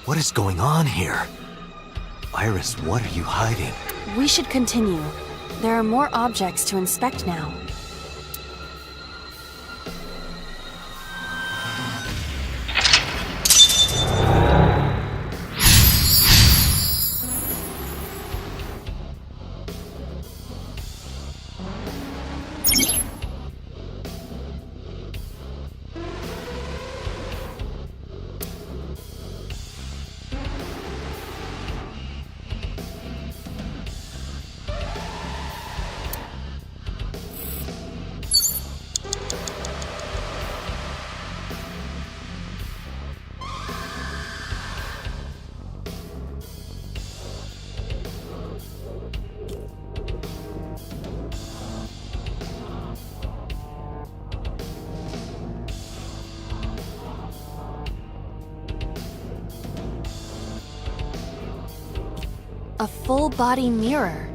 What is going on here? Iris, what are you hiding? We should continue. There are more objects to inspect now. A full-body mirror.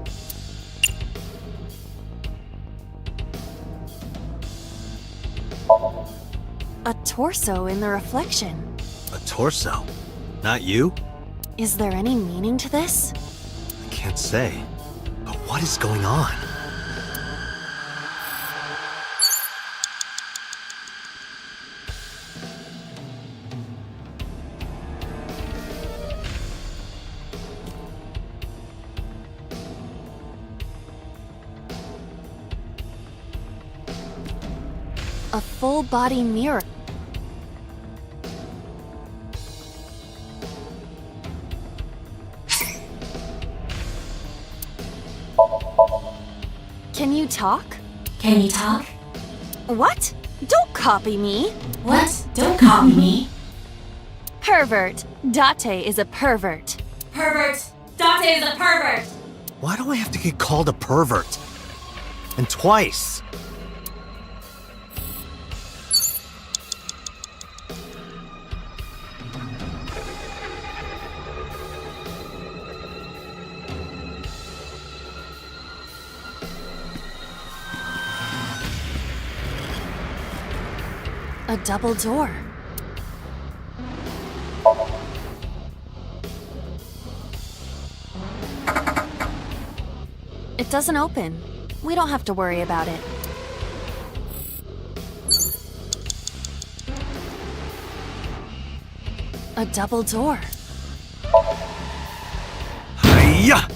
A torso in the reflection. A torso? Not you? Is there any meaning to this? I can't say. But what is going on? A full-body mirror. Can you talk? Can you talk? What? Don't copy me! What? Don't copy me! Pervert! Date is a pervert. Pervert! Date is a pervert! Why do I have to get called a pervert? And twice? A double door. It doesn't open. We don't have to worry about it. A double door. Hiya!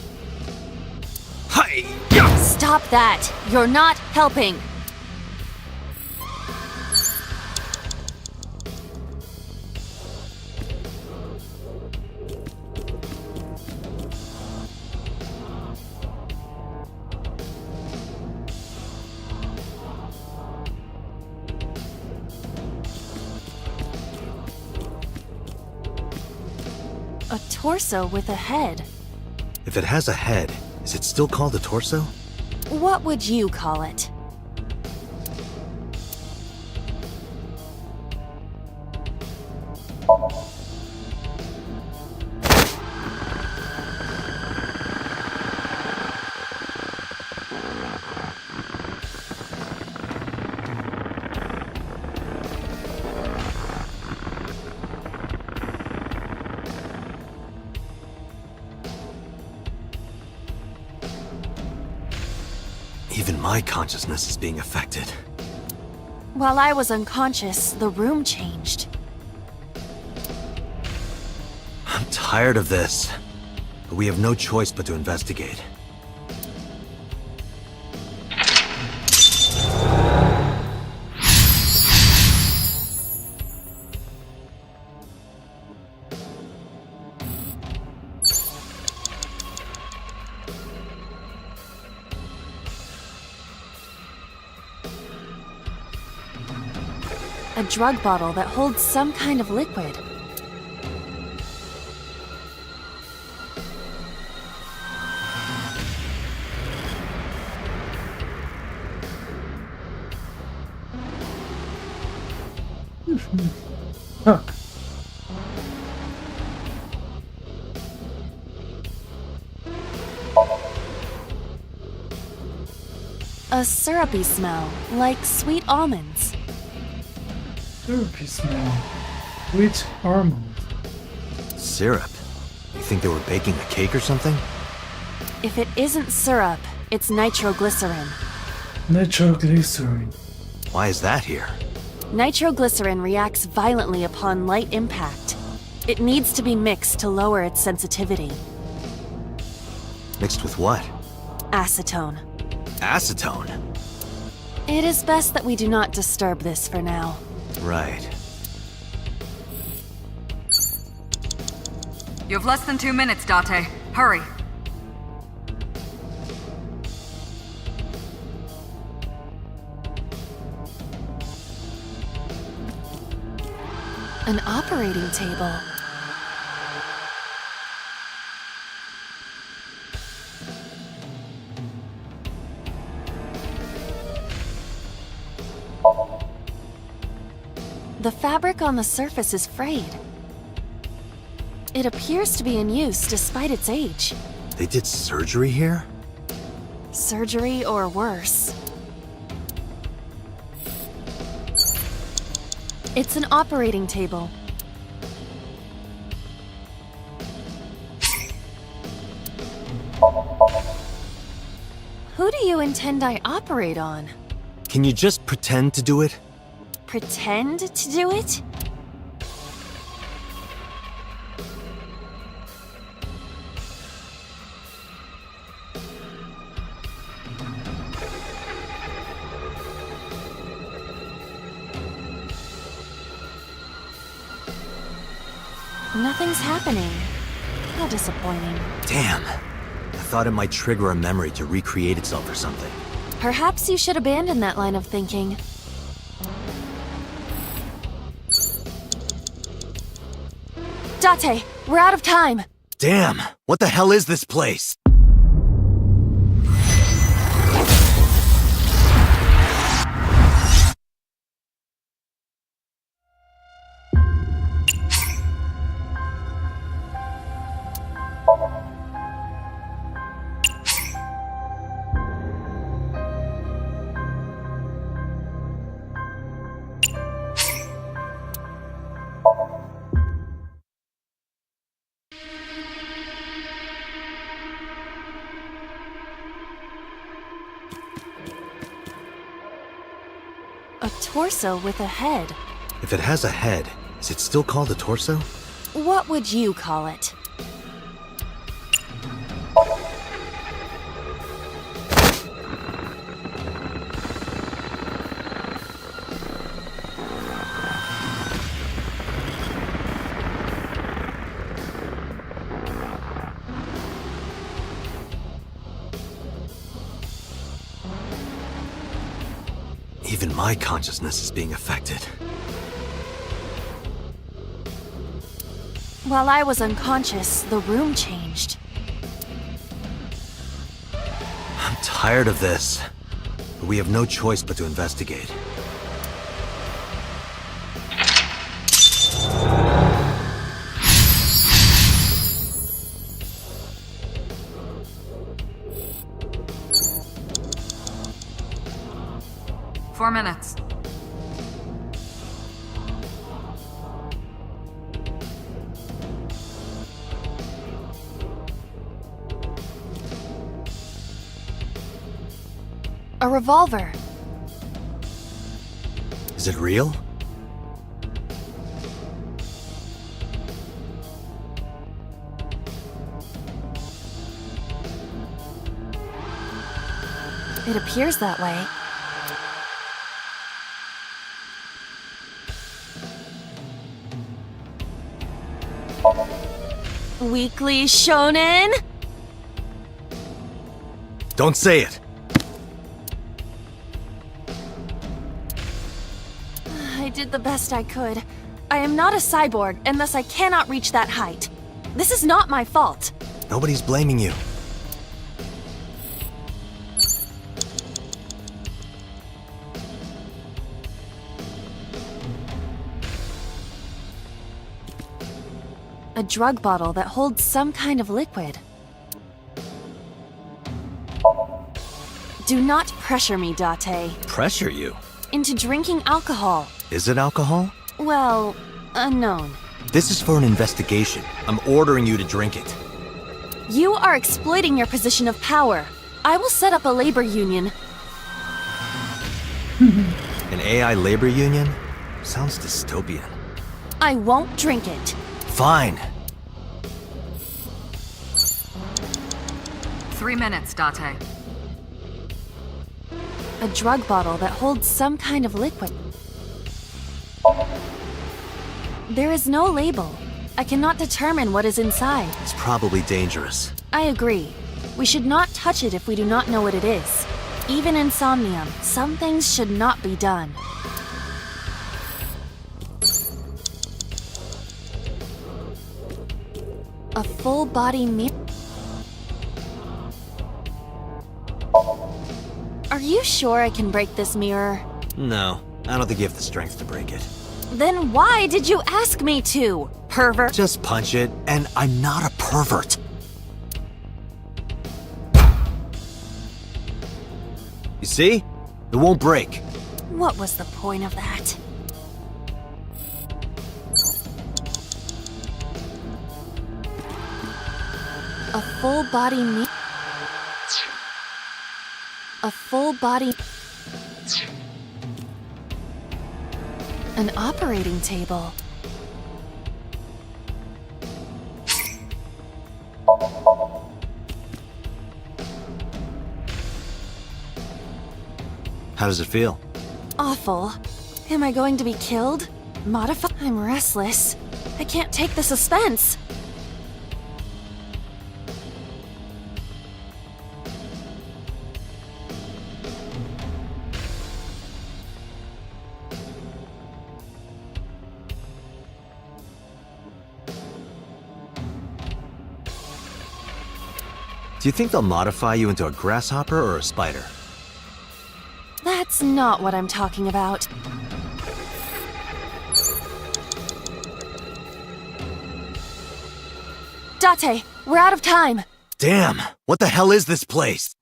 Hiya! Stop that! You're not helping! A torso with a head. If it has a head, is it still called a torso? What would you call it? Even my consciousness is being affected. While I was unconscious, the room changed. I'm tired of this. But we have no choice but to investigate. A drug bottle that holds some kind of liquid. Huh. A syrupy smell, like sweet almonds. Syrupy smell. Sweet almond. Syrup? You think they were baking a cake or something? If it isn't syrup, it's nitroglycerin. Nitroglycerin. Why is that here? Nitroglycerin reacts violently upon light impact. It needs to be mixed to lower its sensitivity. Mixed with what? Acetone. Acetone? It is best that we do not disturb this for now. Right. You have less than 2 minutes, Date. Hurry. An operating table. The fabric on the surface is frayed. It appears to be in use despite its age. They did surgery here? Surgery or worse. It's an operating table. Who do you intend I operate on? Can you just pretend to do it? Pretend to do it? Nothing's happening. How disappointing. Damn. I thought it might trigger a memory to recreate itself or something. Perhaps you should abandon that line of thinking. Date, we're out of time. Damn, what the hell is this place? A torso with a head. If it has a head, is it still called a torso? What would you call it? Even my consciousness is being affected. While I was unconscious, the room changed. I'm tired of this. But we have no choice but to investigate. Four minutes. A revolver. Is it real? It appears that way. Weekly Shonen? Don't say it! I did the best I could. I am not a cyborg, and thus I cannot reach that height. This is not my fault. Nobody's blaming you. A drug bottle that holds some kind of liquid. Do not pressure me, Date. Pressure you? Into drinking alcohol. Is it alcohol? Well, unknown. This is for an investigation. I'm ordering you to drink it. You are exploiting your position of power. I will set up a labor union. An AI labor union? Sounds dystopian. I won't drink it. Fine. 3 minutes, Date. A drug bottle that holds some kind of liquid. There is no label. I cannot determine what is inside. It's probably dangerous. I agree. We should not touch it if we do not know what it is. Even in Somnium, some things should not be done. A full-body mirror. Are you sure I can break this mirror? No, I don't think you have the strength to break it. Then why did you ask me to, pervert? Just punch it, and I'm not a pervert. You see? It won't break. What was the point of that? A full-body mirror. A full-body... An operating table. How does it feel? Awful. Am I going to be killed? Modified? I'm restless. I can't take the suspense. Do you think they'll modify you into a grasshopper or a spider? That's not what I'm talking about. Date, we're out of time. Damn, what the hell is this place?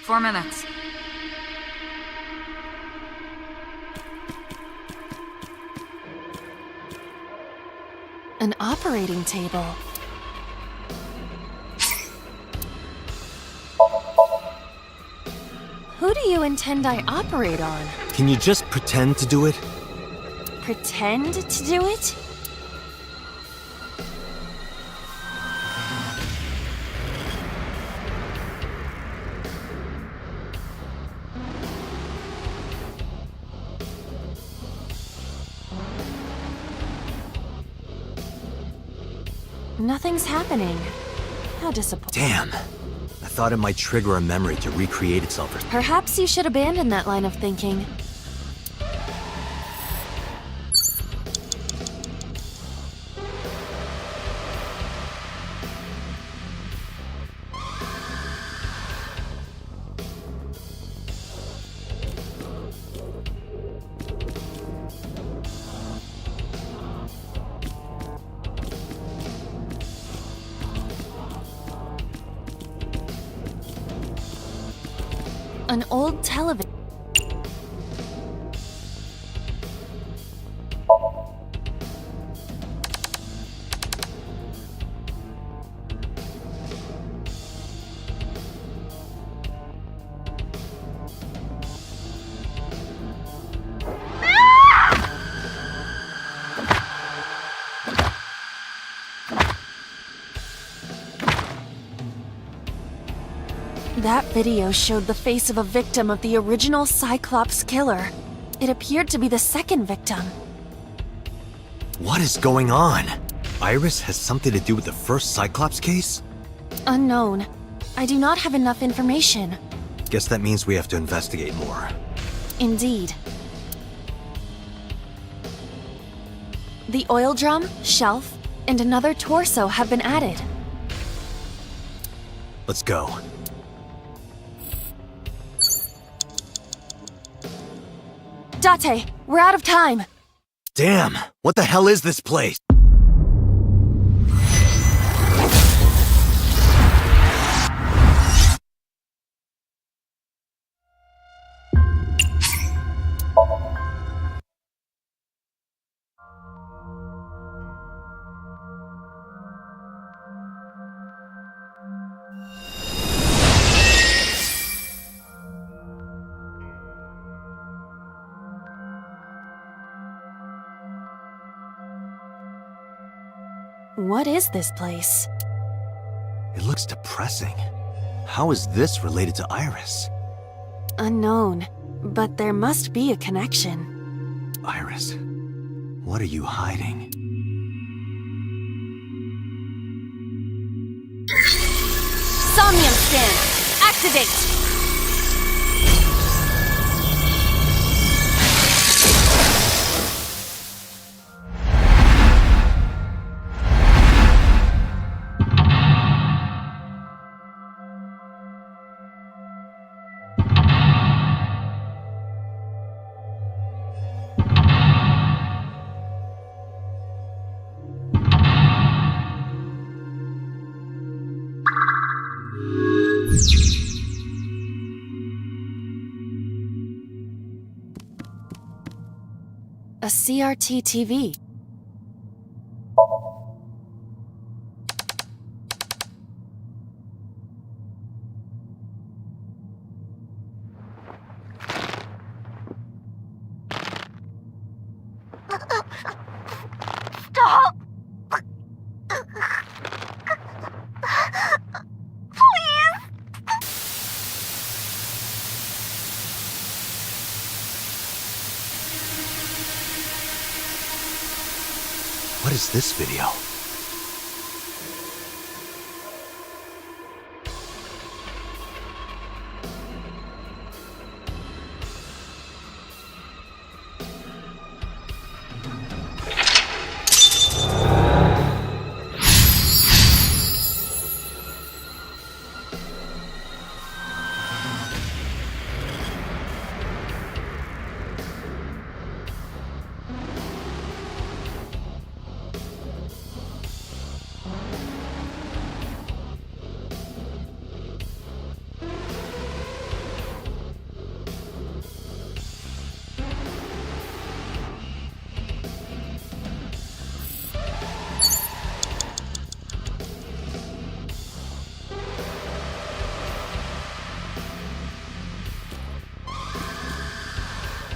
4 minutes. An operating table. Who do you intend I operate on? Can you just pretend to do it? Pretend to do it? Nothing's happening. How disappointing. Damn. I thought it might trigger a memory to recreate itself. Perhaps you should abandon that line of thinking. An old television. That video showed the face of a victim of the original Cyclops killer. It appeared to be the second victim. What is going on? Iris has something to do with the first Cyclops case? Unknown. I do not have enough information. Guess that means we have to investigate more. Indeed. The oil drum, shelf, and another torso have been added. Let's go. Date, we're out of time. Damn, what the hell is this place? What is this place? It looks depressing. How is this related to Iris? Unknown, but there must be a connection. Iris, what are you hiding? Somnium scan! Activate! A CRT TV. Stop! What is this video?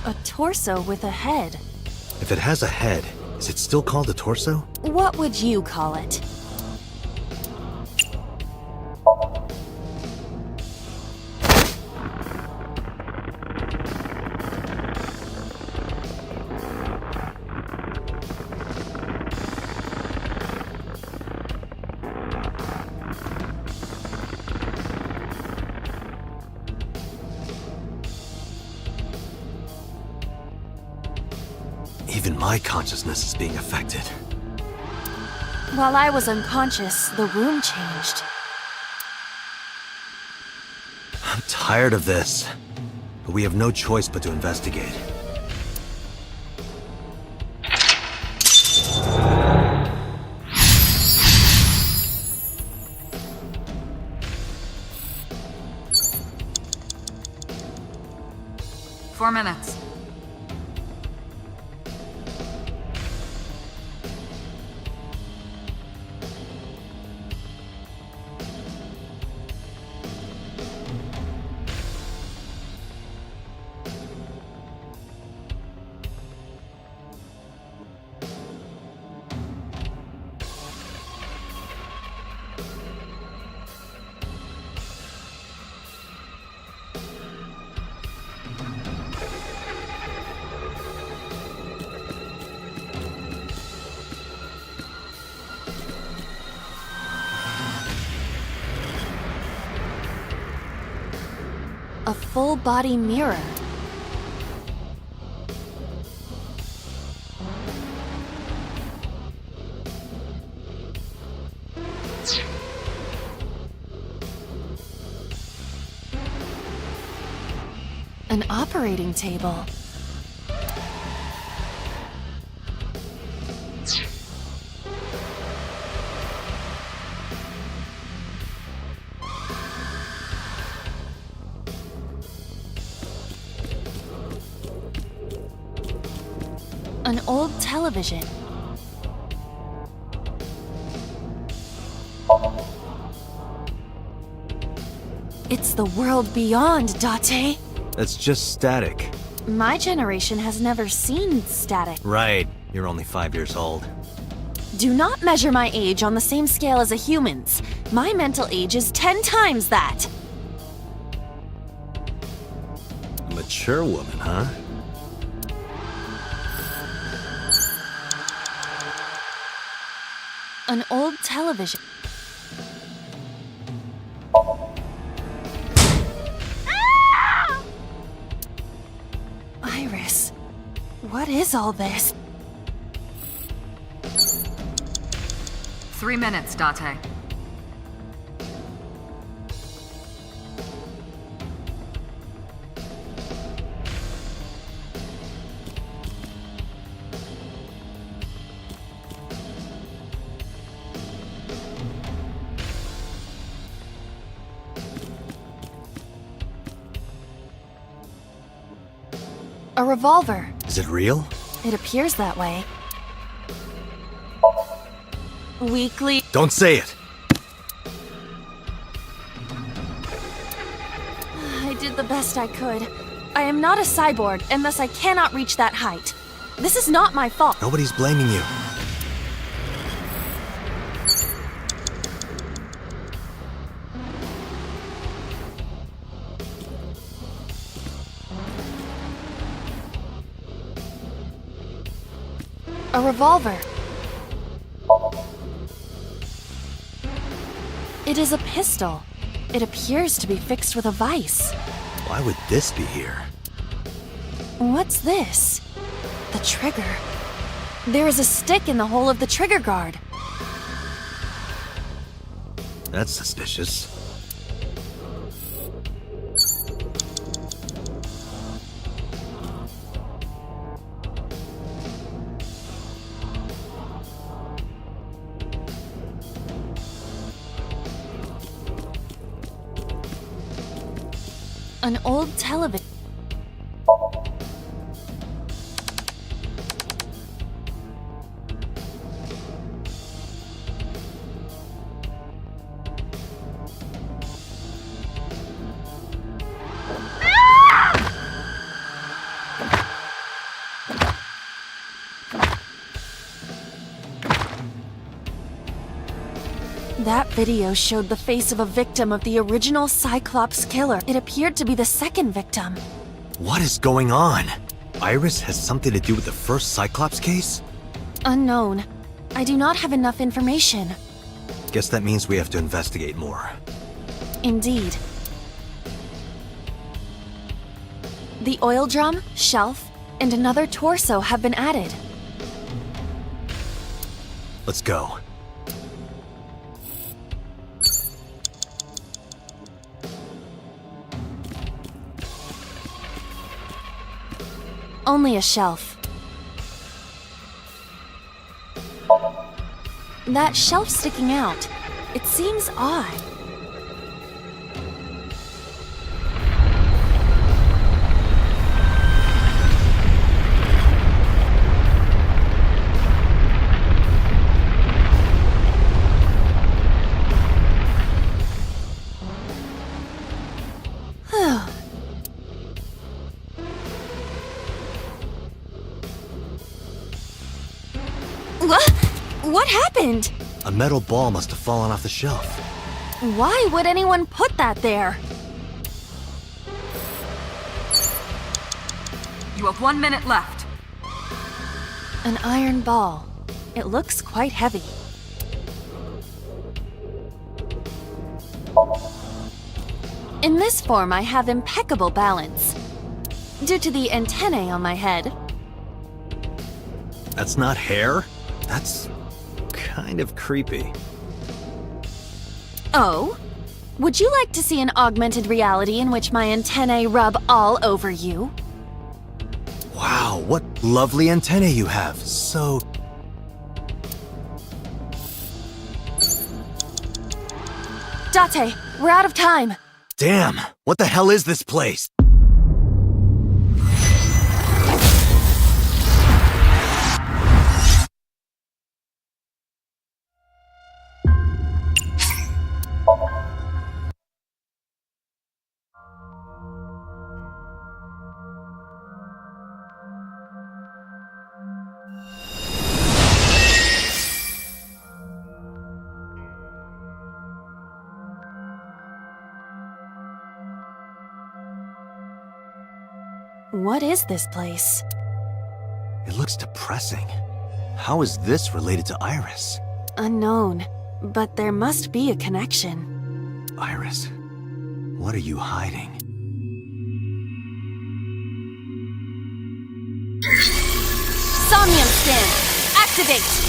A torso with a head. If it has a head, is it still called a torso? What would you call it? Even my consciousness is being affected. While I was unconscious, the room changed. I'm tired of this, but we have no choice but to investigate. Four minutes. A full-body mirror. An operating table. An old television. It's the world beyond, Date. That's just static. My generation has never seen static. Right, you're only 5 years old. Do not measure my age on the same scale as a human's. My mental age is 10 times that. A mature woman, huh? An old television. Iris, what is all this? 3 minutes, Date. A revolver. Is it real? It appears that way. Weekly. Don't say it! I did the best I could. I am not a cyborg, and thus I cannot reach that height. This is not my fault. Nobody's blaming you. A revolver. It is a pistol. It appears to be fixed with a vise. Why would this be here? What's this? The trigger. There is a stick in the hole of the trigger guard. That's suspicious. An old television. That video showed the face of a victim of the original Cyclops killer. It appeared to be the second victim. What is going on? Iris has something to do with the first Cyclops case? Unknown. I do not have enough information. Guess that means we have to investigate more. Indeed. The oil drum, shelf, and another torso have been added. Let's go. Only a shelf. That shelf sticking out, it seems odd. What happened? A metal ball must have fallen off the shelf. Why would anyone put that there? You have 1 minute left. An iron ball. It looks quite heavy. In this form, I have impeccable balance. Due to the antennae on my head. That's not hair? That's kind of creepy. Oh? Would you like to see an augmented reality in which my antennae rub all over you? Wow, what lovely antennae you have. So... Date, we're out of time. Damn, what the hell is this place? What is this place? It looks depressing. How is this related to Iris? Unknown, but there must be a connection. Iris, what are you hiding? Somnium scan! Activate!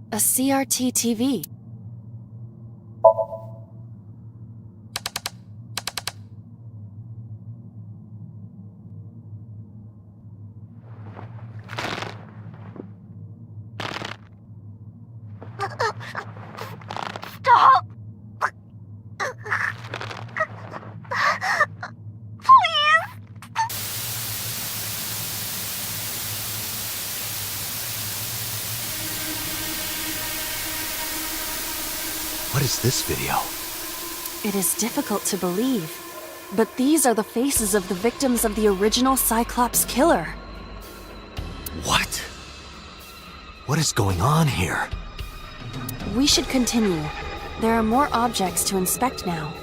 A CRT TV. Stop! What is this video? It is difficult to believe, but these are the faces of the victims of the original Cyclops killer. What? What is going on here? We should continue. There are more objects to inspect now.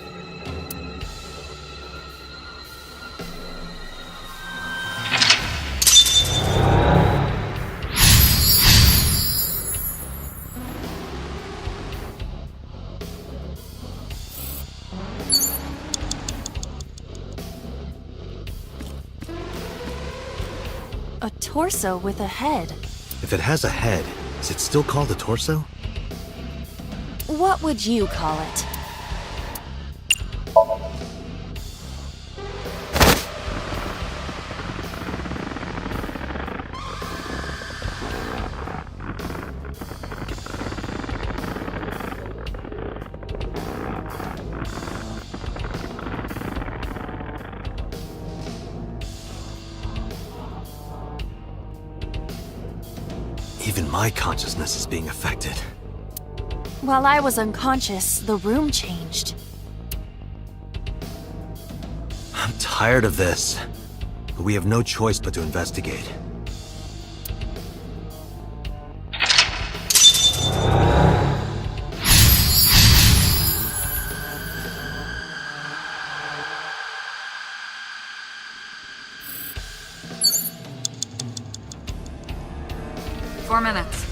A torso with a head. If it has a head, is it still called a torso? What would you call it? my consciousness is being affected. While I was unconscious, the room changed. I'm tired of this. But we have no choice but to investigate. Four minutes.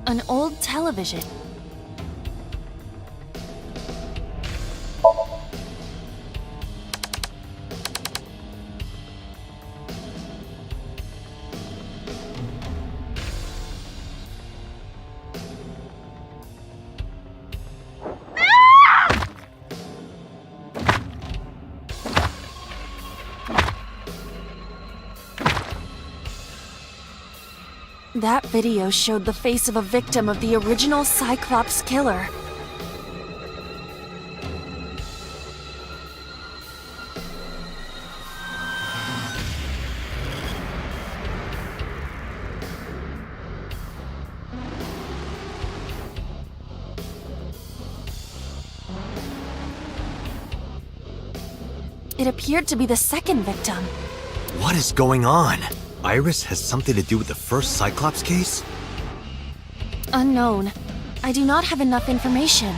An old television. That video showed the face of a victim of the original Cyclops killer. It appeared to be the second victim. What is going on? Iris has something to do with the first Cyclops case? Unknown. I do not have enough information.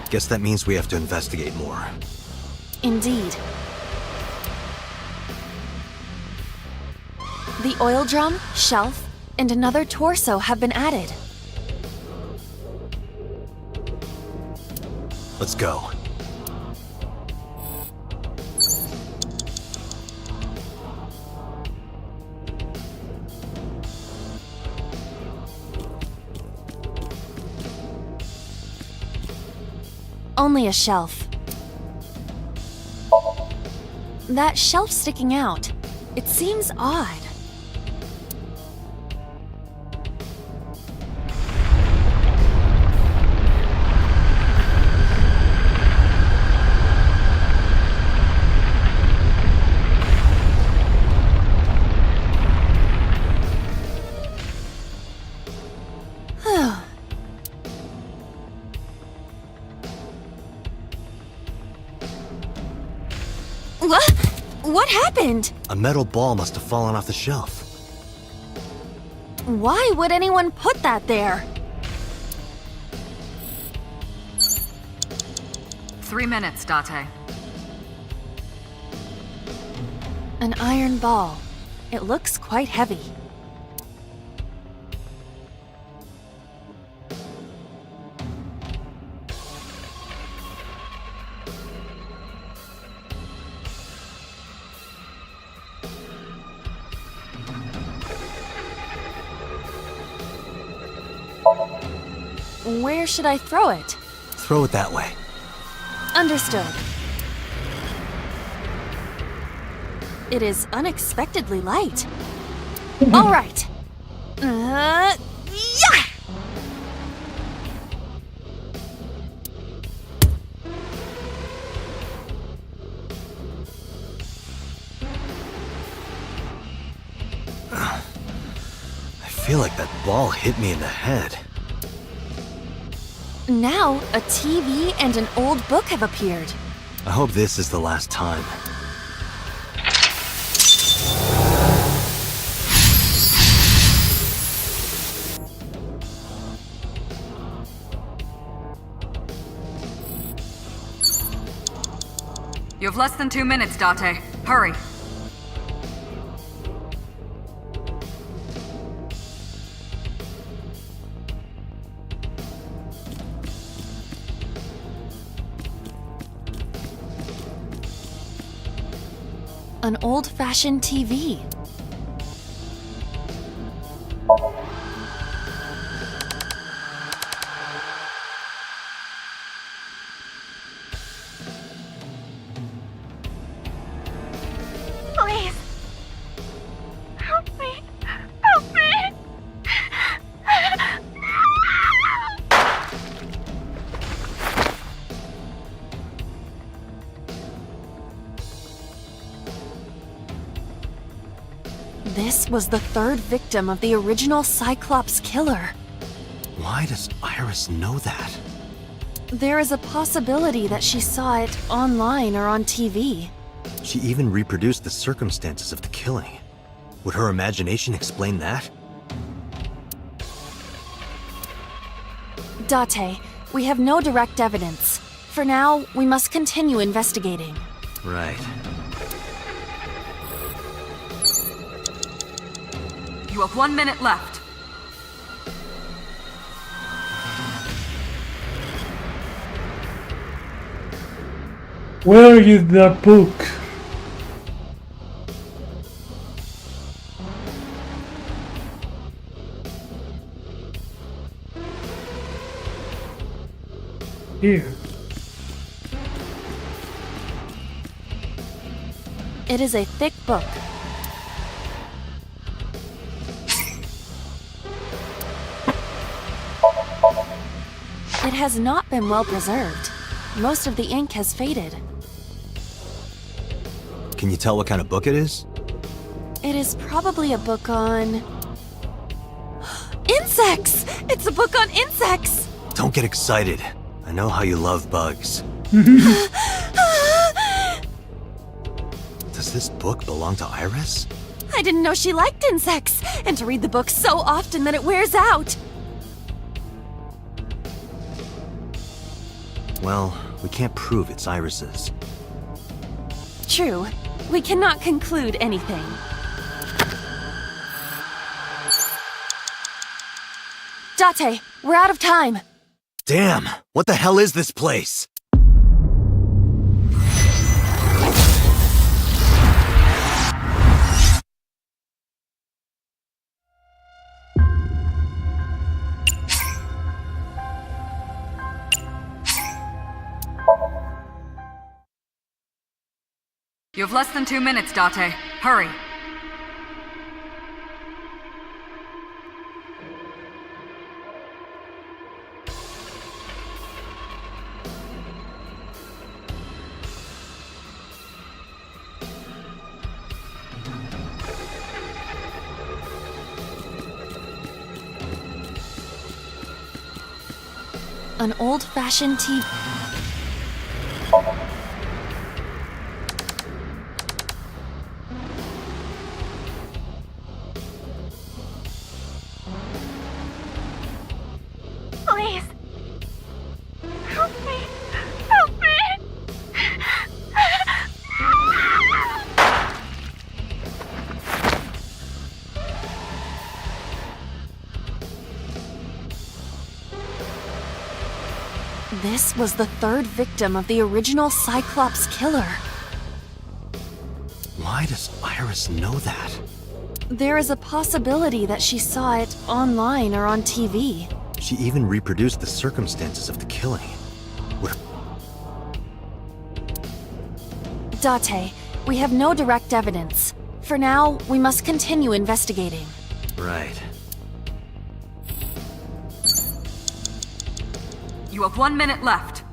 Guess that means we have to investigate more. Indeed. The oil drum, shelf, and another torso have been added. Let's go. Only a shelf. That shelf sticking out. It seems odd. What happened? A metal ball must have fallen off the shelf. Why would anyone put that there? 3 minutes, Date. An iron ball. It looks quite heavy. Where should I throw it? Throw it that way. Understood. It is unexpectedly light. All right. Yeah! I feel like that ball hit me in the head. Now, a TV and an old book have appeared. I hope this is the last time. You have less than 2 minutes, Date. Hurry. An old-fashioned TV. Please. Help me. Help me. This was the third victim of the original Cyclops killer. Why does Iris know that? There is a possibility that she saw it online or on TV. She even reproduced the circumstances of the killing. Would her imagination explain that? Date, we have no direct evidence. For now, we must continue investigating. Right. You have 1 minute left. Where is the book? Here. It is a thick book. It has not been well preserved. Most of the ink has faded. Can you tell what kind of book it is? It is probably a book on... insects! It's a book on insects! Don't get excited. I know how you love bugs. Does this book belong to Iris? I didn't know she liked insects, and to read the book so often that it wears out. Well, we can't prove it's Iris's. True. We cannot conclude anything. Date, we're out of time. Damn! What the hell is this place? You have less than 2 minutes, Date. Hurry. An old-fashioned TV. Please. Help me. Help me. This was the third victim of the original Cyclops killer. Why does Iris know that? There is a possibility that she saw it online or on TV. She even reproduced the circumstances of the killing. Would... Date, we have no direct evidence. For now, we must continue investigating. Right. You have 1 minute left.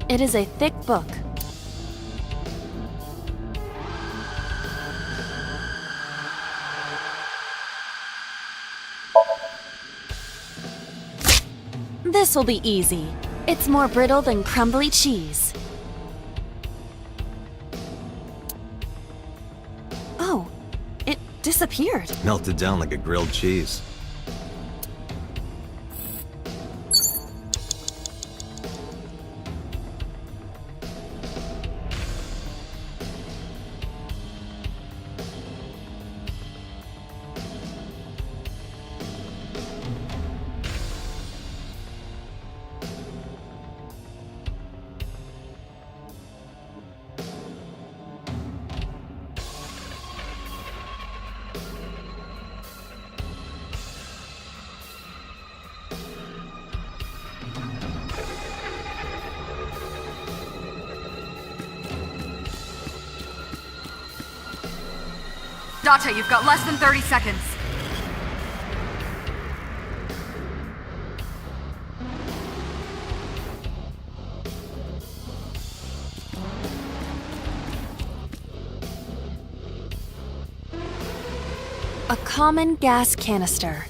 It is a thick book. This will be easy. It's more brittle than crumbly cheese. Oh, it disappeared. Melted down like a grilled cheese. Date, you've got less than 30 seconds. A common gas canister.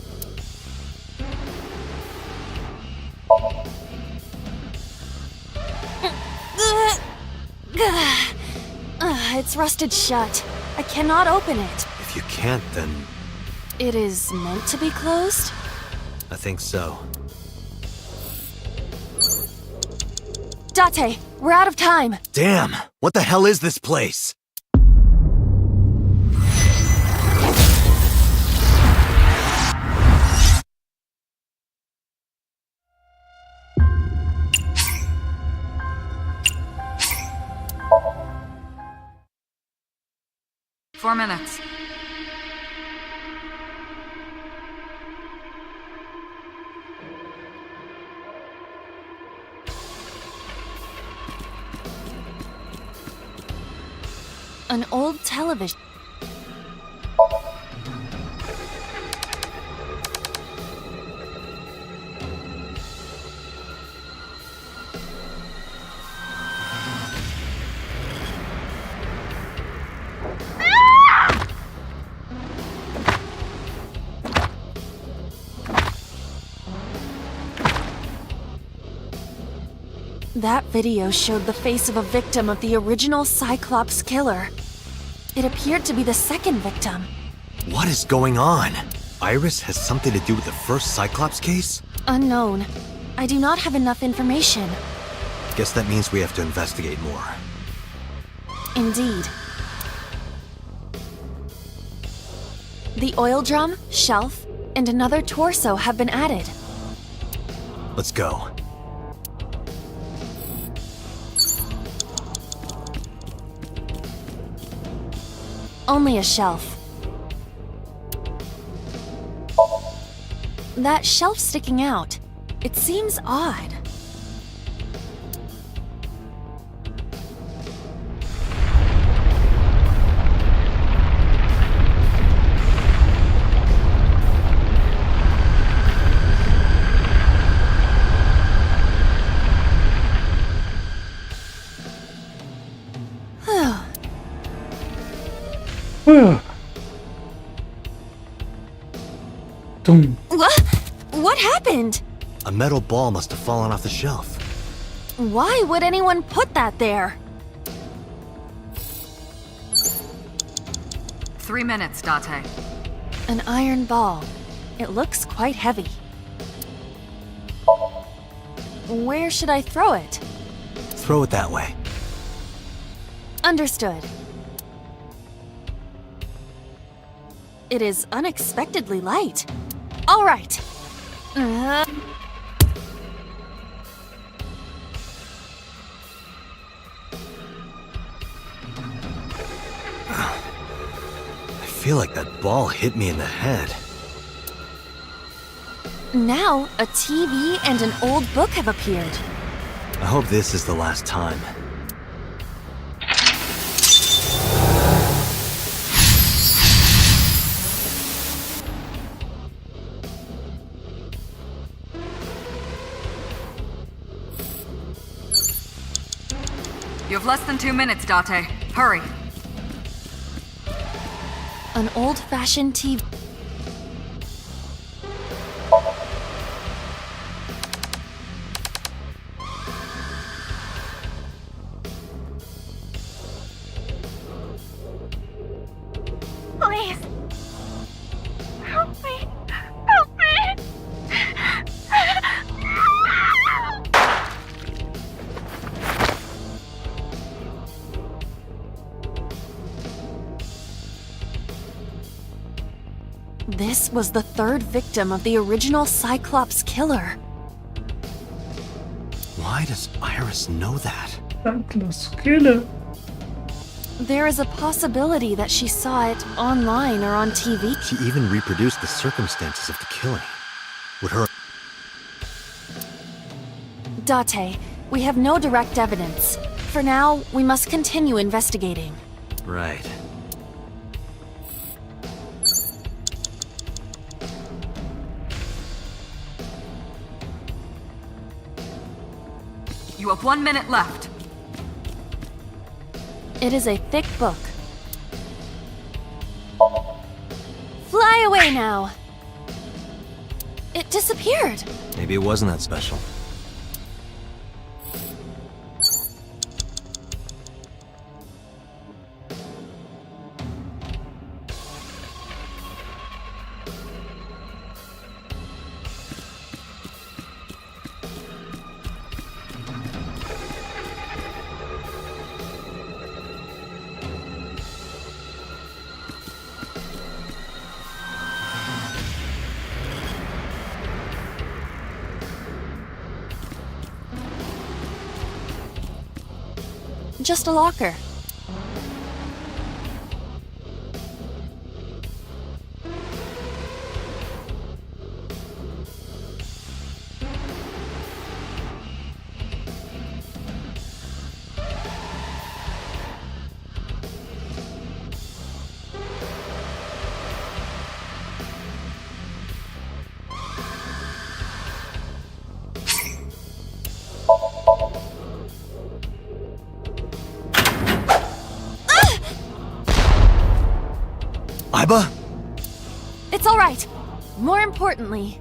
It's rusted shut. I cannot open it. If you can't, then It is meant to be closed? I think so. Date, we're out of time. Damn! What the hell is this place? Four minutes. An old television. That video showed the face of a victim of the original Cyclops killer. It appeared to be the second victim. What is going on? Iris has something to do with the first Cyclops case? Unknown. I do not have enough information. Guess that means we have to investigate more. Indeed. The oil drum, shelf, and another torso have been added. Let's go. Only a shelf. That shelf sticking out. It seems odd. What happened? A metal ball must have fallen off the shelf. Why would anyone put that there? 3 minutes, Date. An iron ball. It looks quite heavy. Where should I throw it? Throw it that way. Understood. It is unexpectedly light. All right. I feel like that ball hit me in the head. Now, a TV and an old book have appeared. I hope this is the last time. You have less than 2 minutes, Date. Hurry. An old-fashioned TV. Please. Help me. Help me. This was the third victim of the original Cyclops killer. Why does Iris know that? Cyclops killer. There is a possibility that she saw it online or on TV. She even reproduced the circumstances of the killing. Would her... Date, we have no direct evidence. For now, we must continue investigating. Right. You have 1 minute left. It is a thick book. Fly Fly away now. It disappeared. Maybe it wasn't that special. Just a locker. Iba? It's all right. More importantly,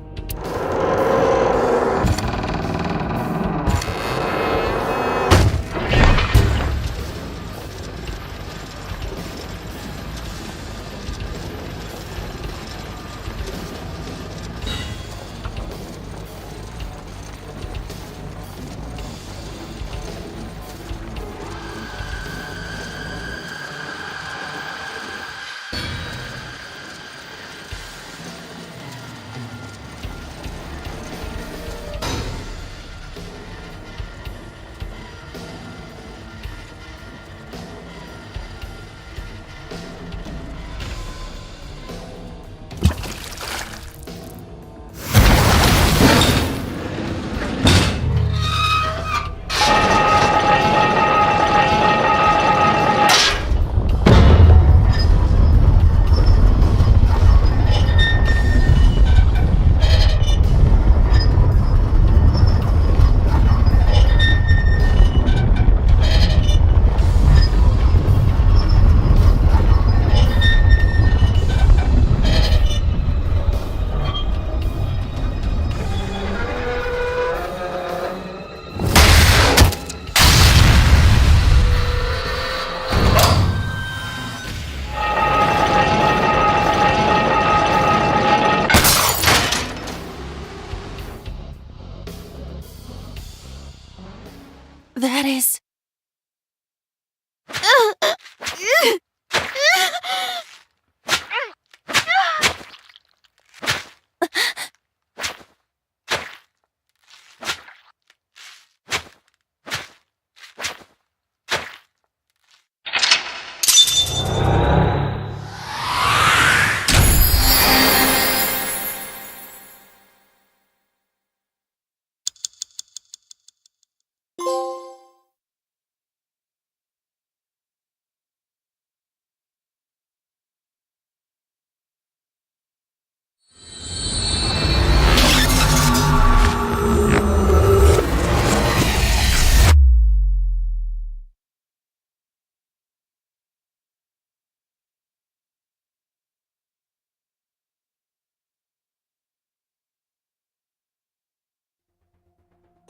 that is...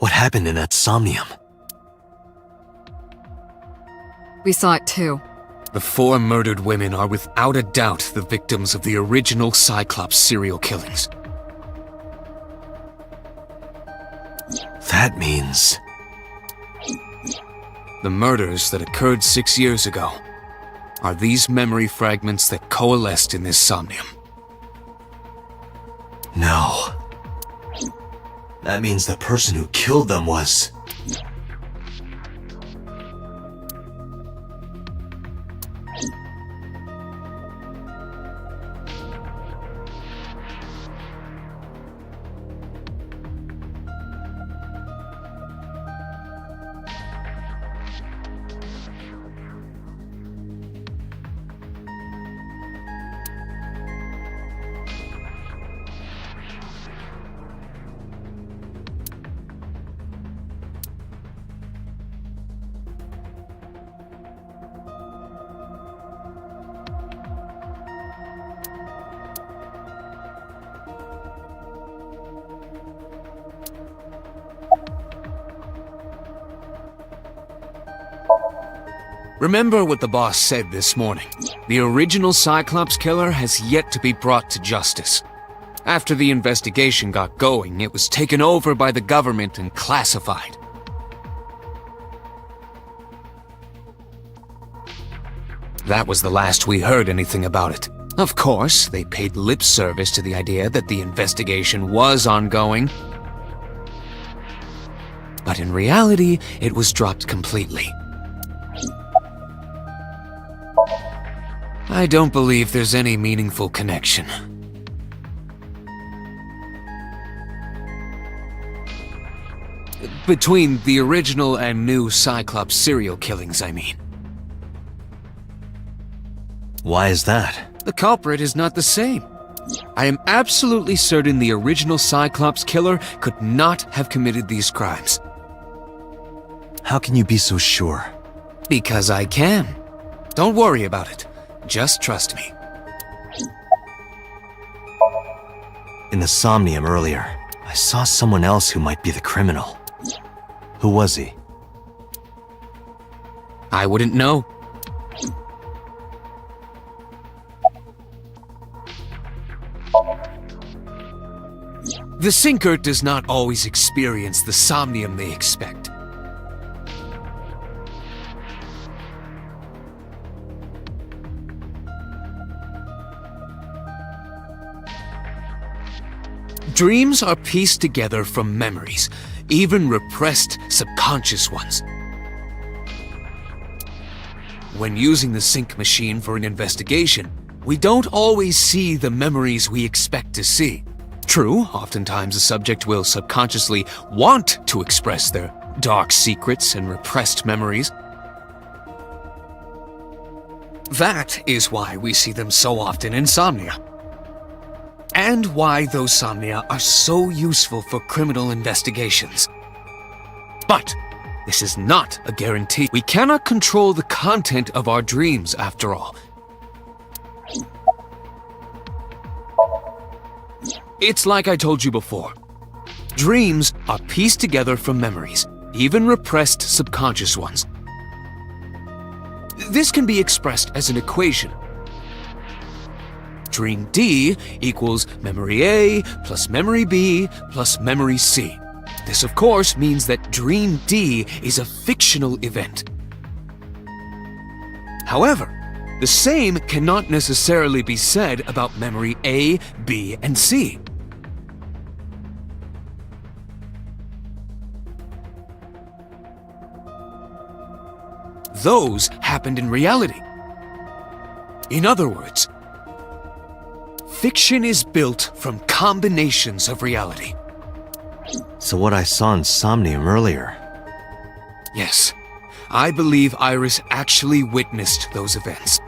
What happened in that Somnium? We saw it too. The 4 murdered women are without a doubt the victims of the original Cyclops serial killings. That means... The murders that occurred 6 years ago are these memory fragments that coalesced in this Somnium. No. That means the person who killed them was... Remember what the boss said this morning. The original Cyclops killer has yet to be brought to justice. After the investigation got going, it was taken over by the government and classified. That was the last we heard anything about it. Of course, they paid lip service to the idea that the investigation was ongoing. But in reality, it was dropped completely. I don't believe there's any meaningful connection. Between the original and new Cyclops serial killings, I mean. Why is that? The culprit is not the same. I am absolutely certain the original Cyclops killer could not have committed these crimes. How can you be so sure? Because I can. Don't worry about it. Just trust me. In the Somnium earlier, I saw someone else who might be the criminal. Who was he? I wouldn't know. The sinker does not always experience the somnium they expect. Dreams are pieced together from memories, even repressed subconscious ones. When using the sync machine for an investigation, we don't always see the memories we expect to see. True, oftentimes a subject will subconsciously want to express their dark secrets and repressed memories. That is why we see them so often in Somnia. And why those Somnia are so useful for criminal investigations. But this is not a guarantee. We cannot control the content of our dreams, after all. It's like I told you before. Dreams are pieced together from memories, even repressed subconscious ones. This can be expressed as an equation. Dream D equals memory A plus memory B plus memory C. This, of course, means that Dream D is a fictional event. However, the same cannot necessarily be said about memory A, B, and C. Those happened in reality. In other words, fiction is built from combinations of reality. So what I saw in Somnium earlier... Yes, I believe Iris actually witnessed those events.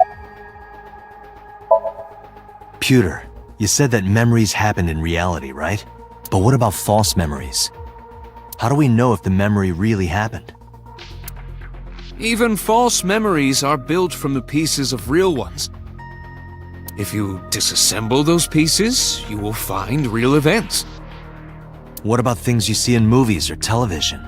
Pewter, you said that memories happened in reality, right? But what about false memories? How do we know if the memory really happened? Even false memories are built from the pieces of real ones. If you disassemble those pieces, you will find real events. What about things you see in movies or television?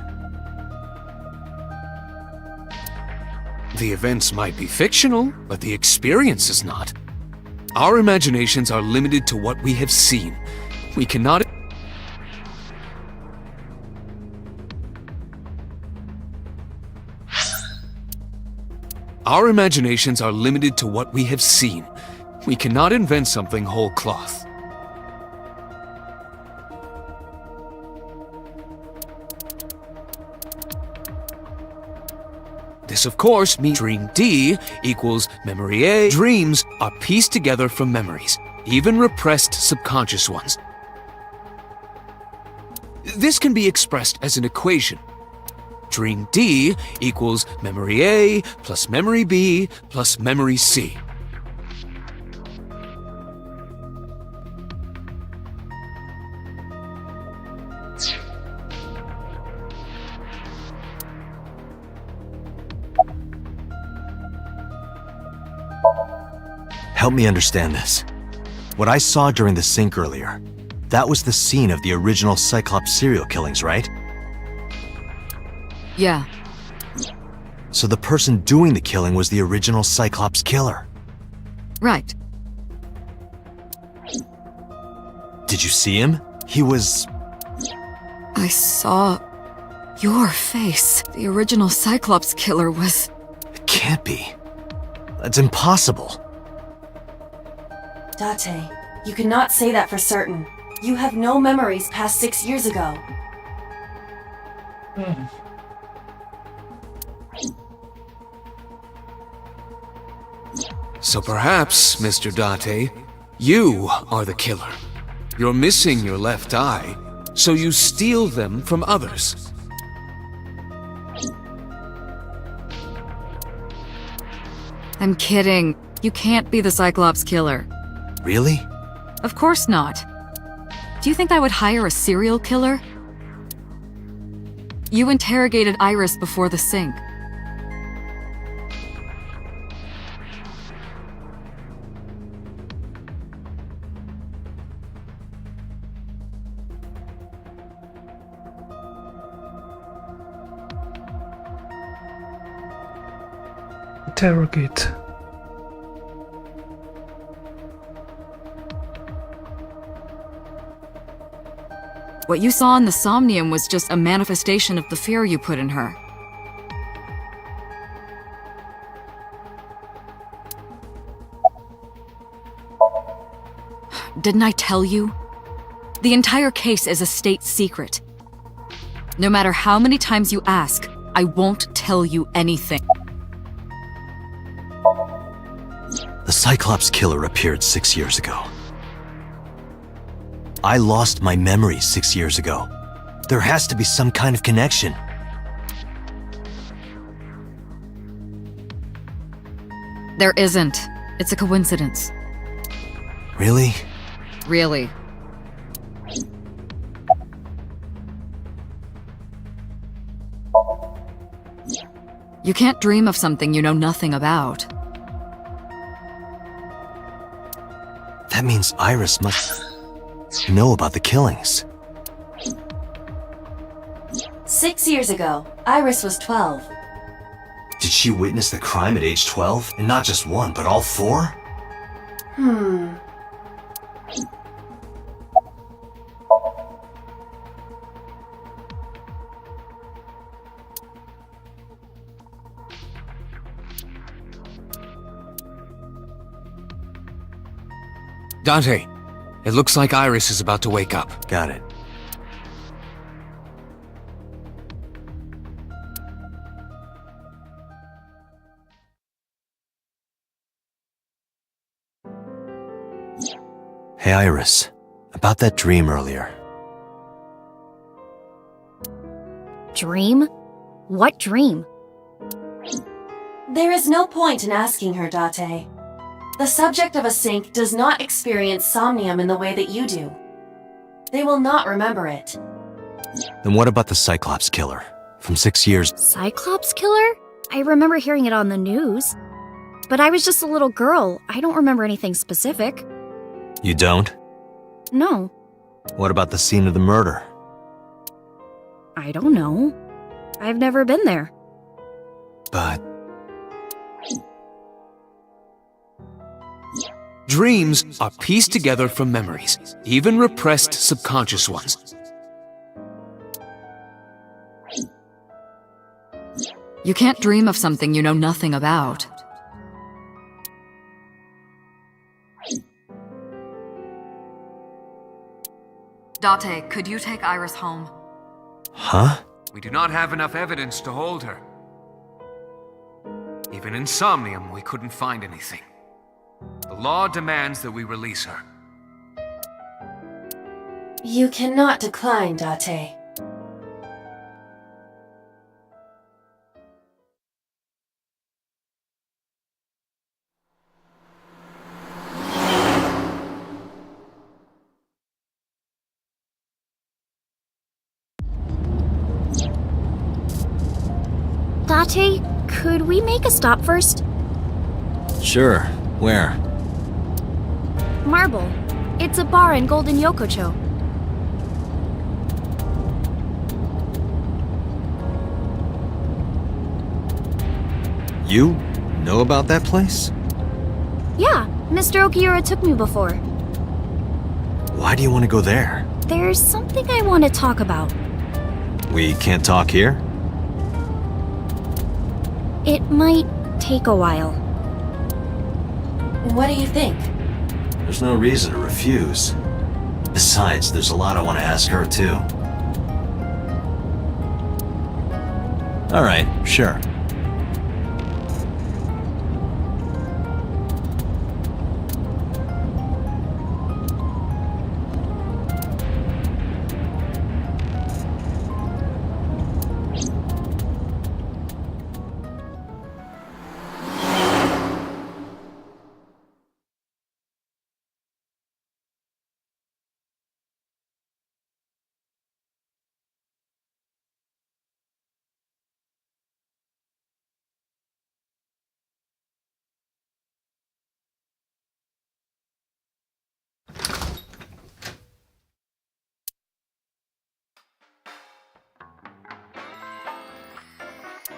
The events might be fictional, but the experience is not. Our imaginations are limited to what we have seen. We cannot... Our imaginations are limited to what we have seen. We cannot invent something whole cloth. This, of course, means Dream D equals memory A. Dreams are pieced together from memories, even repressed subconscious ones. This can be expressed as an equation. Dream D equals memory A plus memory B plus memory C. Help me understand this. What I saw during the sync earlier, that was the scene of the original Cyclops serial killings, right? Yeah. So the person doing the killing was the original Cyclops killer. Right. Did you see him? He was... I saw your face. The original Cyclops killer was... It can't be. That's impossible. Date, you cannot say that for certain. You have no memories past 6 years ago. So perhaps, Mr. Date, you are the killer. You're missing your left eye, so you steal them from others. I'm kidding. You can't be the Cyclops killer. Really? Of course not. Do you think I would hire a serial killer? You interrogated Iris before the sync. Interrogate. What you saw in the Somnium was just a manifestation of the fear you put in her. Didn't I tell you? The entire case is a state secret. No matter how many times you ask, I won't tell you anything. The Cyclops killer appeared 6 years ago. I lost my memory 6 years ago. There has to be some kind of connection. There isn't. It's a coincidence. Really? Really. You can't dream of something you know nothing about. That means Iris must know about the killings. 6 years ago, Iris was 12. Did she witness the crime at age 12? And not just one, but all 4? Dante, it looks like Iris is about to wake up. Got it. Hey Iris, about that dream earlier. Dream? What dream? There is no point in asking her, Date. The subject of a sync does not experience somnium in the way that you do. They will not remember it. Then what about the Cyclops killer? From 6 years... Cyclops killer? I remember hearing it on the news. But I was just a little girl. I don't remember anything specific. You don't? No. What about the scene of the murder? I don't know. I've never been there. But... Dreams are pieced together from memories, even repressed subconscious ones. You can't dream of something you know nothing about. Date, could you take Iris home? Huh? We do not have enough evidence to hold her. Even in Somnium, we couldn't find anything. The law demands that we release her. You cannot decline, Date. Date, could we make a stop first? Sure. Where? Marble. It's a bar in Golden Yokocho. You know about that place? Yeah, Mr. Okiura took me before. Why do you want to go there? There's something I want to talk about. We can't talk here? It might take a while. What do you think? There's no reason to refuse. Besides, there's a lot I want to ask her, too. Alright, sure.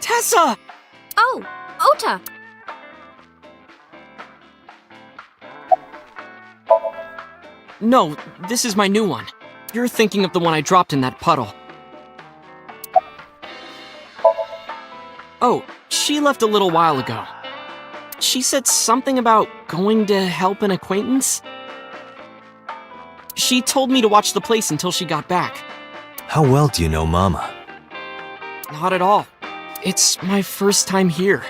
Tessa! Oh, Ota! No, this is my new one. You're thinking of the one I dropped in that puddle. Oh, she left a little while ago. She said something about going to help an acquaintance. She told me to watch the place until she got back. How well do you know Mama? Not at all. It's my first time here.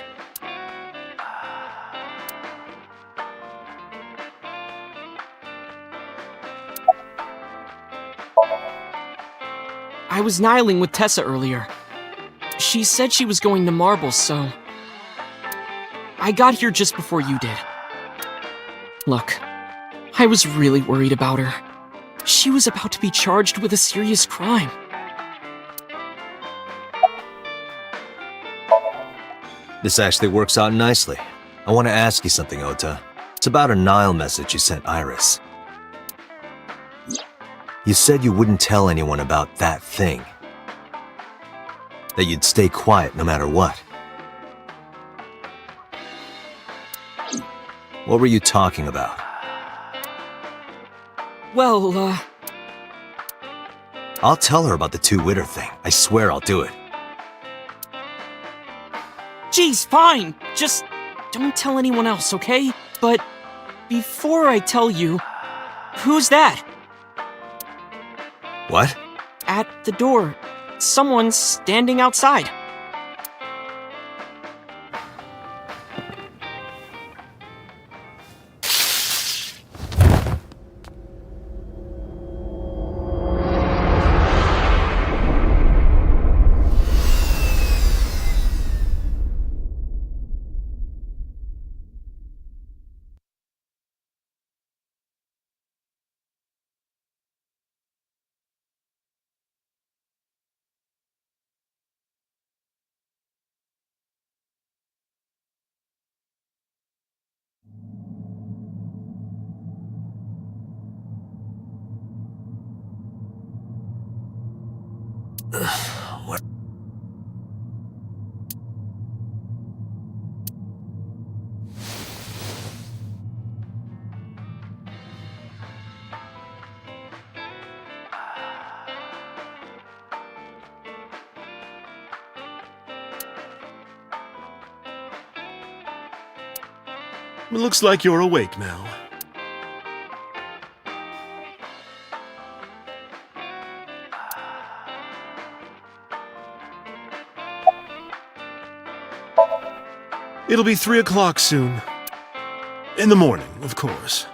I was nihiling with Tessa earlier. She said she was going to Marbles, so... I got here just before you did. Look, I was really worried about her. She was about to be charged with a serious crime. This actually works out nicely. I want to ask you something, Ota. It's about a Nile message you sent Iris. You said you wouldn't tell anyone about that thing. That you'd stay quiet no matter what. What were you talking about? Well, I'll tell her about the two-witter thing. I swear I'll do it. Geez, fine. Just don't tell anyone else, okay? But before I tell you, who's that? What? At the door. Someone's standing outside. What? It looks like you're awake now. It'll be 3 o'clock soon. In the morning, of course.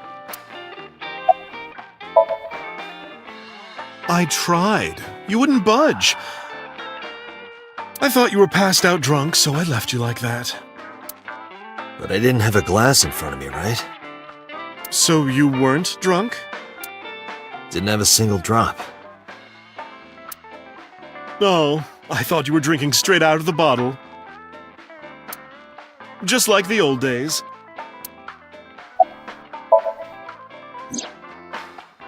I tried. You wouldn't budge. I thought you were passed out drunk, so I left you like that. But I didn't have a glass in front of me, right? So you weren't drunk? Didn't have a single drop. Oh, I thought you were drinking straight out of the bottle. Just like the old days.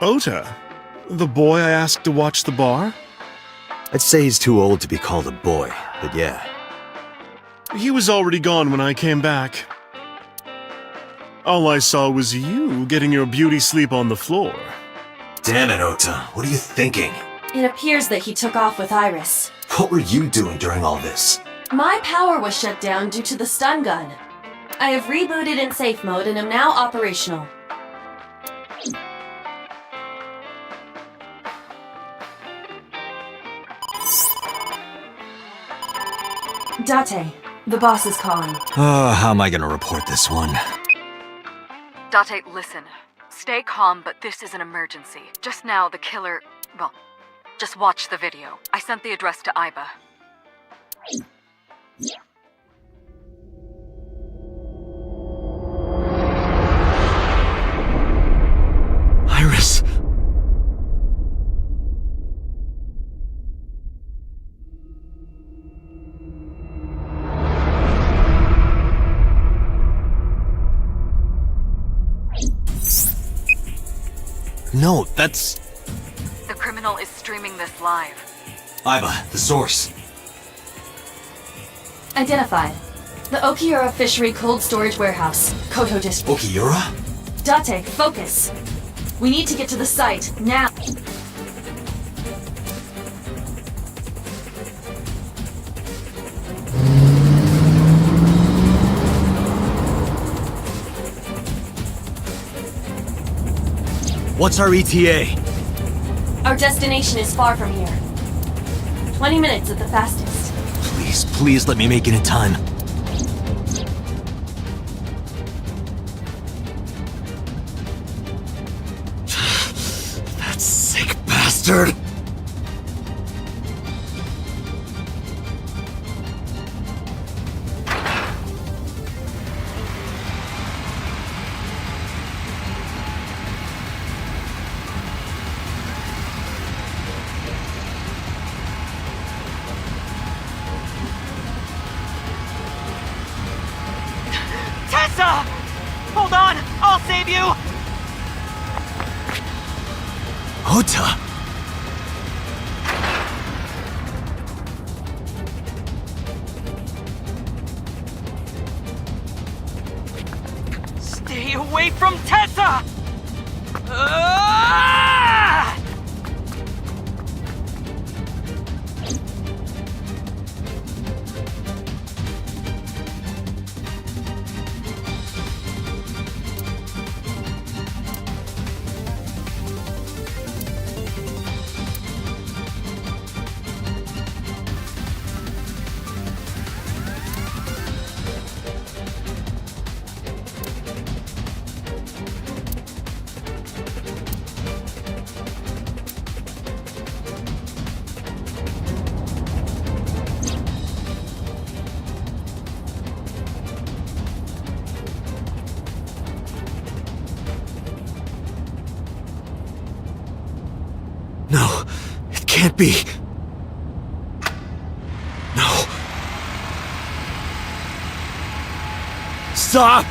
Ota, the boy I asked to watch the bar? I'd say he's too old to be called a boy, but yeah. He was already gone when I came back. All I saw was you getting your beauty sleep on the floor. Damn it, Ota. What are you thinking? It appears that he took off with Iris. What were you doing during all this? My power was shut down due to the stun gun. I have rebooted in safe mode and am now operational. Date, the boss is calling. How am I gonna report this one? Date, listen. Stay calm, but this is an emergency. Just now, the killer... Well, just watch the video. I sent the address to Iba. Iris! No, that's... The criminal is streaming this live. Iba, the source. Identified. The Okiura Fishery Cold Storage Warehouse, Koto District. Okiura? Date, focus. We need to get to the site, now. What's our ETA? Our destination is far from here. 20 minutes at the fastest. Please, please let me make it in time. That sick bastard! Tessa! Hold on! I'll save you! Ota! Stay away from Tessa! Ah! No, it can't be. No. Stop!